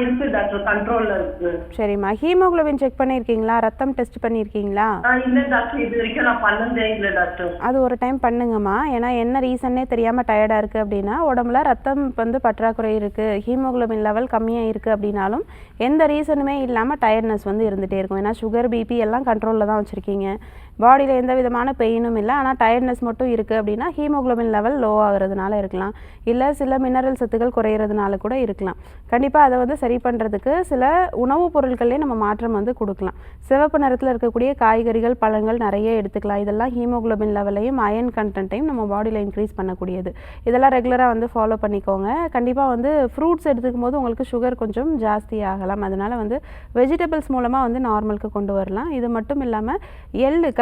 இருக்கு டாக்டர், கண்ட்ரோல்ல இருக்கு. சரிம்மா, ஹீமோகுளோபின் செக் பண்ணிருக்கீங்களா? ரத்தம் டெஸ்ட் பண்ணிருக்கீங்களா? இல்ல டாக்டர், இது வரைக்கும் நான் பண்ணதே இல்ல டாக்டர். அது ஒரு டைம் பண்ணுங்கம்மா. ஏன்னா என்ன ரீசன்னே தெரியாம டயர்டா இருக்கு அப்படின்னா உடம்புல ரத்தம் வந்து பற்றாக்குறை இருக்கு, ஹீமோகுளோபின் லெவல் கம்மியா இருக்கு அப்படின்னாலும் எந்த ரீசனுமே இல்லாம டயர்ட்னஸ் வந்து இருந்துட்டே இருக்கும். ஏன்னா சுகர் பிபி எல்லாம் கண்ட்ரோல்ல தான் வச்சிருக்கீங்க, பாடியில் எந்த விதமான பெயினும் இல்லை, ஆனால் டயர்ட்னஸ் மட்டும் இருக்குது அப்படின்னா ஹீமோகுளோபின் லெவல் லோ ஆகிறதுனால இருக்கலாம், இல்லை சில மினரல் சத்துக்கள் குறையிறதுனால கூட இருக்கலாம். கண்டிப்பாக அதை வந்து சரி பண்ணுறதுக்கு சில உணவுப் பொருட்களே நம்ம மாற்றம் வந்து கொடுக்கலாம். சிவப்பு நிறத்தில் இருக்கக்கூடிய காய்கறிகள், பழங்கள் நிறைய எடுத்துக்கலாம். இதெல்லாம் ஹீமோகுளோபின் லெவலையும் அயன் கண்டென்ட்டையும் நம்ம பாடியில் இன்க்ரீஸ் பண்ணக்கூடியது. இதெல்லாம் ரெகுலராக வந்து ஃபாலோ பண்ணிக்கோங்க. கண்டிப்பாக வந்து ஃப்ரூட்ஸ் எடுத்துக்கும் போது உங்களுக்கு சுகர் கொஞ்சம் ஜாஸ்தி ஆகலாம், அதனால் வந்து வெஜிடபிள்ஸ் மூலமாக வந்து நார்மலுக்கு கொண்டு வரலாம். இது மட்டும் இல்லாமல்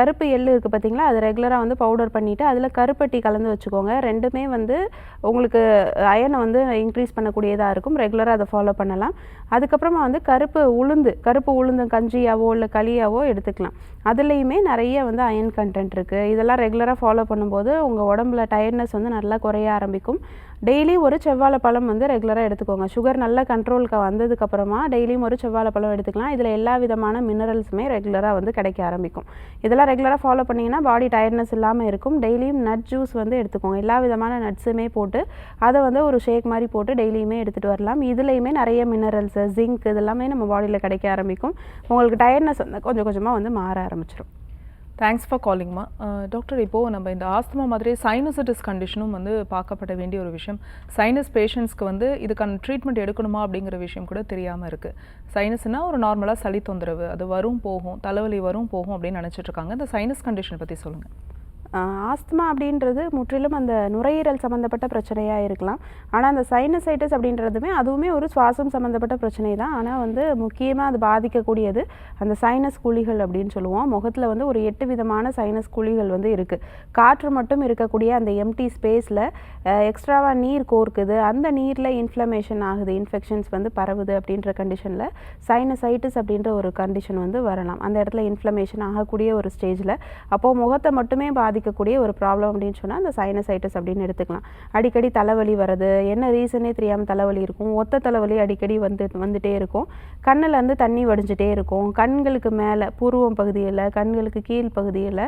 கருப்பு எள்ளு இருக்குது பார்த்தீங்களா, அது ரெகுலராக வந்து பவுடர் பண்ணிவிட்டு அதில் கருப்பட்டி கலந்து வச்சுக்கோங்க. ரெண்டுமே வந்து உங்களுக்கு அயனை வந்து இன்க்ரீஸ் பண்ணக்கூடியதாக இருக்கும். ரெகுலராக அதை ஃபாலோ பண்ணலாம். அதுக்கப்புறமா வந்து கருப்பு உளுந்து கஞ்சியாவோ இல்லை களியாவோ எடுத்துக்கலாம். அதுலேயுமே நிறைய வந்து அயன் கண்டென்ட் இருக்குது. இதெல்லாம் ரெகுலராக ஃபாலோ பண்ணும்போது உங்கள் உடம்புல டயர்ட்னஸ் வந்து நல்லா குறைய ஆரம்பிக்கும். டெய்லி ஒரு செவ்வாழை பழம் வந்து ரெகுலராக எடுத்துக்கோங்க. சுகர் நல்லா கண்ட்ரோலுக்கு வந்ததுக்கப்புறமா டெய்லியும் ஒரு செவ்வாழை பழம் எடுத்துக்கலாம். இதில் எல்லா விதமான மினரல்ஸுமே ரெகுலராக வந்து கிடைக்க ஆரம்பிக்கும். இதெல்லாம் ரெகுலராக ஃபாலோ பண்ணிங்கன்னா பாடி டயர்ட்னஸ் இல்லாமல் இருக்கும். டெய்லியும் நட் ஜூஸ் வந்து எடுத்துக்கோங்க. எல்லா விதமான நட்ஸுமே போட்டு அதை வந்து ஒரு ஷேக் மாதிரி போட்டு டெய்லியுமே எடுத்துகிட்டு வரலாம். இதுலேயுமே நிறைய மினரல்ஸு, ஜிங்க் இதெல்லாமே நம்ம பாடியில் கிடைக்க ஆரம்பிக்கும். உங்களுக்கு டயர்ட்னஸ் வந்து கொஞ்சம் கொஞ்சமாக வந்து மாற ஆரம்பிச்சிடும். தேங்க்ஸ் ஃபார் காலிங்மா. டாக்டர், இப்போது நம்ம இந்த ஆஸ்துமா மாதிரி சைனசிட்டிஸ் கண்டிஷனும் வந்து பார்க்கப்பட வேண்டிய ஒரு விஷயம். சைனஸ் பேஷண்ட்ஸ்க்கு வந்து இதுக்கான ட்ரீட்மெண்ட் எடுக்கணுமா அப்படிங்கிற விஷயம் கூட தெரியாமல் இருக்குது. சைனஸ்னால் ஒரு நார்மலாக சளி தொந்தரவு, அது வரும் போகும், தலைவலி வரும் போகும் அப்படின்னு நினச்சிட்ருக்காங்க. இந்த சைனஸ் கண்டிஷனை பற்றி சொல்லுங்கள். ஆஸ்துமா அப்படின்றது முற்றிலும் அந்த நுரையீரல் சம்மந்தப்பட்ட பிரச்சனையாக இருக்கலாம். ஆனால் அந்த சைனசைட்டிஸ் அப்படின்றதுமே அதுவுமே ஒரு சுவாசம் சம்மந்தப்பட்ட பிரச்சனை தான். ஆனால் வந்து முக்கியமாக அது பாதிக்கக்கூடியது அந்த சைனஸ் குழிகள் அப்படின்னு சொல்லுவோம். முகத்தில் வந்து ஒரு 8 விதமான சைனஸ் குழிகள் வந்து இருக்குது. காற்று மட்டும் இருக்கக்கூடிய அந்த எம்டி ஸ்பேஸில் எக்ஸ்ட்ராவாக நீர் கோர்க்குது, அந்த நீரில் இன்ஃப்ளமேஷன் ஆகுது, இன்ஃபெக்ஷன்ஸ் வந்து பரவுது அப்படின்ற கண்டிஷனில் சைனசைட்டிஸ் அப்படின்ற ஒரு கண்டிஷன் வந்து வரலாம். அந்த இடத்துல இன்ஃப்ளமேஷன் ஆகக்கூடிய ஒரு ஸ்டேஜில் அப்போது முகத்தை மட்டுமே பாதிக்க பாதிக்கக்கூடிய ஒரு ப்ராப்ளம் அப்படின்னு சொன்னால் அந்த சைனசைட்டிஸ் அப்படின்னு எடுத்துக்கலாம். அடிக்கடி தலைவலி வர்றது, என்ன ரீசனே தெரியாமல் தலைவலி இருக்கும், ஒத்த தலைவலி அடிக்கடி வந்துட்டே இருக்கும், கண்ணிலேருந்து தண்ணி வடிஞ்சிட்டே இருக்கும், கண்களுக்கு மேலே புருவம் பகுதியில், கண்களுக்கு கீழ் பகுதியில்,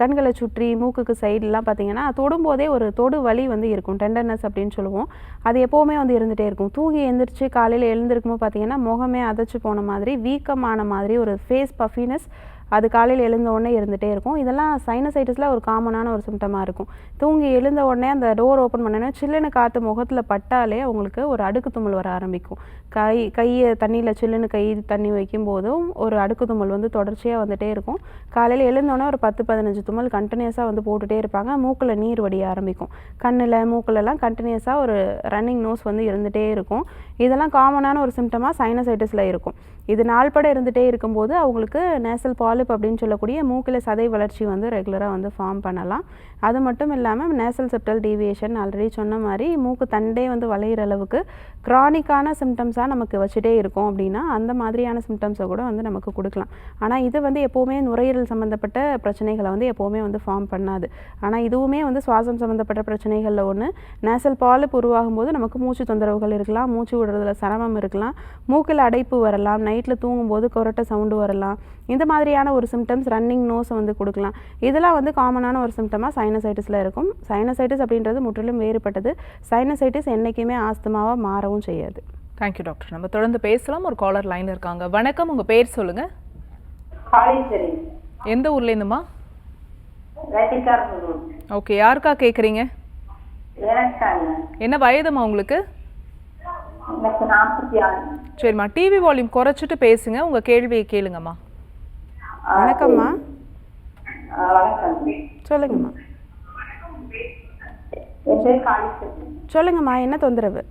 கண்களை சுற்றி மூக்குக்கு சைட்லாம் பார்த்திங்கன்னா தொடும்போதே ஒரு தொடு வலி வந்து இருக்கும், டெண்டர்னஸ் அப்படின்னு சொல்லுவோம். அது எப்போவுமே வந்து இருந்துகிட்டே இருக்கும். தூங்கி எழுந்திரிச்சு காலையில் எழுந்திருக்கும்போது பார்த்திங்கன்னா முகமே அதைச்சி போன மாதிரி, வீக்கமான மாதிரி ஒரு ஃபேஸ் பஃபினஸ் அது காலையில் எழுந்த உடனே இருந்துகிட்டே இருக்கும். இதெல்லாம் சைனசைட்டிஸில் ஒரு காமனான ஒரு சிம்டமாக இருக்கும். தூங்கி எழுந்த உடனே அந்த டோர் ஓப்பன் பண்ணோன்னா சில்லுன்னு காற்று முகத்தில் பட்டாலே அவங்களுக்கு ஒரு அடுக்கு தும்மல் வர ஆரம்பிக்கும். கையை தண்ணியில் சில்லுன்னு தண்ணி வைக்கும்போதும் ஒரு அடுக்கு தும்மல் வந்து தொடர்ச்சியாக வந்துகிட்டே இருக்கும். காலையில் எழுந்தோடனே ஒரு 10-15 தும்மல் கண்டினியூஸாக வந்து போட்டுகிட்டே இருப்பாங்க. மூக்கில் நீர் வடிய ஆரம்பிக்கும். கண்ணில் மூக்கிலலாம் கண்டினியூஸாக ஒரு ரன்னிங் நோஸ் வந்து இருந்துகிட்டே இருக்கும். இதெல்லாம் காமனான ஒரு சிம்டமாக சைனசைட்டிஸில் இருக்கும். இது நாள்பட இருந்துகிட்டே இருக்கும்போது அவங்களுக்கு நேசல் பாலிப் அப்படின்னு சொல்லக்கூடிய மூக்கில் சதை வளர்ச்சி வந்து ரெகுலராக வந்து ஃபார்ம் பண்ணலாம். அது மட்டும் இல்லாமல் நேசல் செப்டல் டீவியேஷன் ஆல்ரெடி சொன்ன மாதிரி மூக்கு தண்டே வந்து வளையிற அளவுக்கு க்ரானிக்கான சிம்டம்ஸாக நமக்கு வச்சுட்டே இருக்கும் அப்படின்னா அந்த மாதிரியான சிம்டம்ஸை கூட வந்து நமக்கு கொடுக்கலாம். ஆனால் இது வந்து எப்போவுமே நுரையீரல் சம்மந்தப்பட்ட பிரச்சனைகளை வந்து எப்போவுமே வந்து ஃபார்ம் பண்ணாது. ஆனால் இதுவுமே வந்து சுவாசம் சம்மந்தப்பட்ட பிரச்சனைகளில் ஒன்று. நேசல் பாலிப் உருவாகும் போது நமக்கு மூச்சு தொந்தரவுகள் இருக்கலாம், மூச்சு விடுறதுல சிரமம் இருக்கலாம், மூக்கில் அடைப்பு வரலாம், நைட்டில் தூங்கும்போது கொரட்டை சவுண்டு வரலாம். இந்த மாதிரியான ஒரு சிம்டம்ஸ் ரன்னிங் நோஸை வந்து கொடுக்கலாம். இதெல்லாம் வந்து காமனான ஒரு சிம்டமாக சைனசைட்டிஸில் இருக்கும். சைனசைட்டிஸ் அப்படின்றது முற்றிலும் வேறுபட்டது. சைனசைட்டிஸ் என்றைக்குமே ஆஸ்துமாவாக மாறவும் செய்யாது. Thank you doctor. நம்ம தொடர்ந்து பேசலாம். ஒரு காலர் லைனில் இருக்காங்க. வணக்கம், உங்கள் பேர் சொல்லுங்கள். எந்த ஊர்லேருந்துமா? ஓகே, யாருக்கா கேட்குறீங்க? என்ன வயதுமா உங்களுக்கு? சரிம்மா, டிவி வால்யூம் குறைச்சிட்டு பேசுங்க, உங்கள் கேள்வியை கேளுங்கம்மா. வணக்கம்மா, சொல்லுங்கம்மா. சொல்லுங்கம்மா, என்ன தொந்தரவு?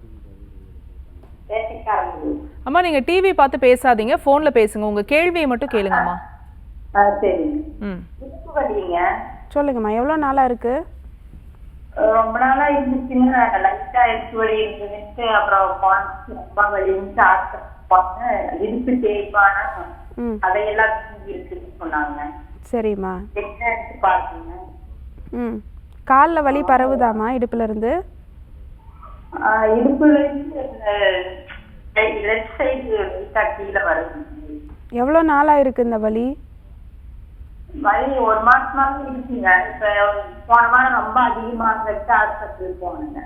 அம்மா, நீங்கள் டிவி பார்த்து பேசாதீங்க, ஃபோனில் பேசுங்க, உங்கள் கேள்வியை மட்டும் கேளுங்கம்மா. சொல்லுங்கம்மா, எவ்வளோ நாளாக இருக்கு? ரொம்ப நாளா இருந்துச்சுங்க. லைட்டா இடுப்பு வலி இருந்துச்சு, அப்புறம் ரொம்ப வலி இருந்துச்சு, இடுப்பு தேய்ப்பான அதையெல்லாம் இருக்குன்னு சொன்னாங்க. சரிம்மா, எடுத்து பாருங்க. காலில் வலி பரவுதாம்மா? இடுப்புல இருந்து இடுப்புல இருந்து லெஃப்ட் சைடு லைட்டா கீழே வருது. எவ்வளோ நாளா இருக்கு இந்த வலி? வலி ஒரு மாசமாவே இருக்குங்க. இப்ப போன வாரம் ரொம்ப அதிகமாக ஆஸ்பத்திரி போனேங்க.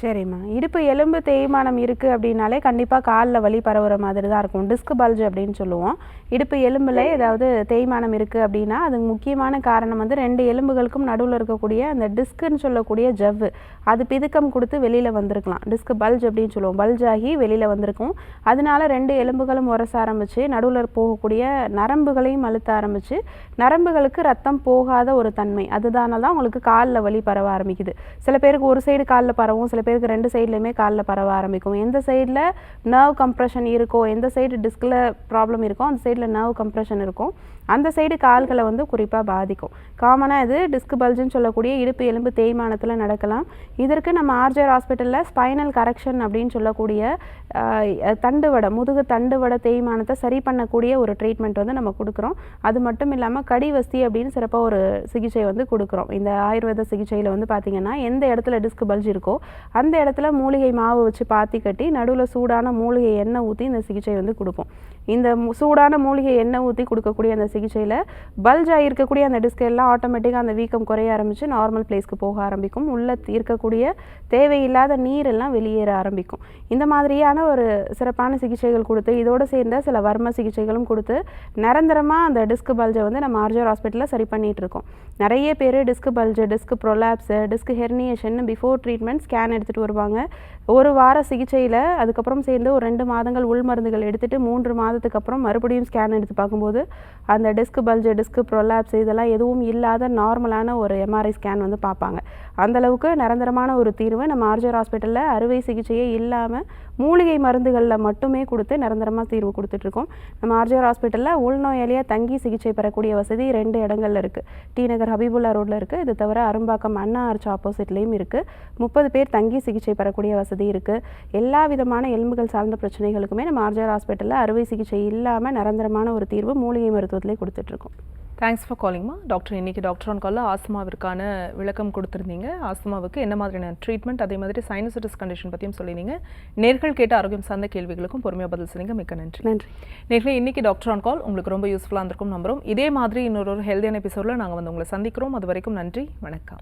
சரிம்மா, இடுப்பு எலும்பு தேய்மானம் இருக்குது அப்படின்னாலே கண்டிப்பாக காலில் வலி பரவுற மாதிரி தான் இருக்கும். டிஸ்க் பல்ஜ் அப்படின்னு சொல்லுவோம். இடுப்பு எலும்பில் ஏதாவது தேய்மானம் இருக்குது அப்படின்னா அதுக்கு முக்கியமான காரணம் வந்து 2 எலும்புகளுக்கும் நடுவில் இருக்கக்கூடிய அந்த டிஸ்க்குன்னு சொல்லக்கூடிய ஜவ்வு அது பிதுக்கம் கொடுத்து வெளியில் வந்திருக்கலாம். டிஸ்க் பல்ஜ் அப்படின்னு சொல்லுவோம். பல்ஜ் ஆகி வெளியில் வந்திருக்கும். அதனால 2 எலும்புகளும் உரச ஆரம்பித்து நடுவில் போகக்கூடிய நரம்புகளையும் அழுத்த ஆரம்பித்து நரம்புகளுக்கு ரத்தம் போகாத ஒரு தன்மை, அதுதான தான் உங்களுக்கு காலில் வலி பரவ ஆரம்பிக்குது. சில பேருக்கு ஒரு சைடு காலில் பரவும், சில பேருக்கு 2 சைட்லையுமே காலில் பரவ ஆரம்பிக்கும். எந்த சைடில் நர்வ் கம்ப்ரெஷன் இருக்கோ, எந்த சைடு டிஸ்கில் ப்ராப்ளம் இருக்கோ அந்த சைடில் நர்வ் கம்ப்ரெஷன் இருக்கும், அந்த சைடு கால்களை வந்து குறிப்பாக பாதிக்கும். காமனாக இது டிஸ்க் பல்ஜுன்னு சொல்லக்கூடிய இடுப்பு எலும்பு தேய்மானத்தில் நடக்கலாம். இதற்கு நம்ம ஆர்ஜர் ஹாஸ்பிட்டலில் ஸ்பைனல் கரெக்ஷன் அப்படின்னு சொல்லக்கூடிய தண்டுவடை, முதுகு தண்டுவடை தேய்மானத்தை சரி பண்ணக்கூடிய ஒரு ட்ரீட்மெண்ட் வந்து நம்ம கொடுக்குறோம். அது மட்டும் இல்லாமல் கடிவஸ்தி அப்படின்னு சிறப்பாக ஒரு சிகிச்சை வந்து கொடுக்குறோம். இந்த ஆயுர்வேத சிகிச்சையில் வந்து பார்த்திங்கன்னா எந்த இடத்துல டிஸ்க் பல்ஜ் இருக்கோ அந்த இடத்துல மூலிகை மாவு வச்சு பாத்தி கட்டி நடுவில் சூடான மூலிகை எண்ணெய் ஊற்றி இந்த சிகிச்சை வந்து கொடுப்போம். இந்த சூடான மூலிகை எண்ணெய் ஊற்றி கொடுக்கக்கூடிய அந்த சிகிச்சையில் பல்ஜ் ஆகிருக்கக்கூடிய அந்த டிஸ்க் எல்லாம் ஆட்டோமேட்டிக்காக அந்த வீக்கம் குறைய ஆரம்பித்து நார்மல் பிளேஸ்க்கு போக ஆரம்பிக்கும். உள்ளே இருக்கக்கூடிய தேவையில்லாத நீரெல்லாம் வெளியேற ஆரம்பிக்கும். இந்த மாதிரியான ஒரு சிறப்பான சிகிச்சைகள் கொடுத்து இதோடு சேர்ந்த சில வர்ம சிகிச்சைகளும் கொடுத்து நிரந்தரமாக அந்த டிஸ்க் பல்ஜை வந்து நம்ம ஆர்ஜர் ஹாஸ்பிட்டலில் சரி பண்ணிகிட்டு இருக்கோம். நிறைய பேர் disc bulge, disc prolapse, disc herniation before treatment scan எடுத்துகிட்டு வருவாங்க. ஒரு வார சிகிச்சையில் அதுக்கப்புறம் சேர்ந்து ஒரு 2 மாதங்கள் உள் மருந்துகள் எடுத்துகிட்டு 3 மாதத்துக்கு அப்புறம் மறுபடியும் ஸ்கேன் எடுத்து பார்க்கும்போது அந்த டிஸ்க் பல்ஜு, டிஸ்க் ப்ரொலாப்ஸ் இதெல்லாம் எதுவும் இல்லாத நார்மலான ஒரு எம்ஆர்ஐ ஸ்கேன் வந்து பார்ப்பாங்க. அந்தளவுக்கு நிரந்தரமான ஒரு தீர்வு நம்ம ஆர்ஜர் ஹாஸ்பிட்டலில் அறுவை சிகிச்சையே இல்லாமல் மூலிகை மருந்துகளில் மட்டுமே கொடுத்து நிரந்தரமாக தீர்வு கொடுத்துட்ருக்கோம். நம்ம ஆர்ஜர் ஹாஸ்பிட்டலில் உள்நோயாளியாக தங்கி சிகிச்சை பெறக்கூடிய வசதி 2 இடங்கள்ல இருக்குது. டி நகர் ஹபீபுல்லா ரோட்டில் இருக்குது. இது தவிர அரும்பாக்கம் அண்ணா ஆர்ச் ஆப்போசிட்லேயும் இருக்குது. 30 பேர் தங்கி சிகிச்சை பெறக்கூடிய வசதி இருக்குது. எல்லா விதமான எலும்புகள் சார்ந்த பிரச்சனைகளுக்குமே நம்ம ஆர்ஜர் ஹாஸ்பிட்டலில் அறுவை சிகிச்சை இல்லாமல் நிரந்தரமான ஒரு தீர்வு மூலிகை மருத்துவத்திலே கொடுத்துட்ருக்கோம். தேங்க்ஸ் ஃபார் காலிங்மா. டாக்டர் இன்னைக்கு டாக்டர் ஆன் காலில் ஆஸ்துமாவிற்கான விளக்கம் கொடுத்துருந்தீங்க. ஆஸ்துமாவுக்கு என்ன மாதிரியான ட்ரீட்மெண்ட், அதே மாதிரி சைனசைட்டிஸ் கண்டிஷன் பற்றியும் சொல்லினீங்க. நேர்கள் கேட்ட ஆரோக்கியம் சார்ந்த கேள்விகளுக்கும் பொறுமையாக பதில் சொன்னீங்க. மிக்க நன்றி. நன்றி. நேர்களே, இன்னைக்கு டாக்டர் ஆன் கால் உங்களுக்கு ரொம்ப யூஸ்ஃபுல்லாக இருந்திருக்கும் நம்புறோம். இதே மாதிரி இன்னொரு ஹெல்தியான எபிசோடில் நாங்கள் வந்து உங்களை சந்திக்கிறோம். அது வரைக்கும் நன்றி, வணக்கம்.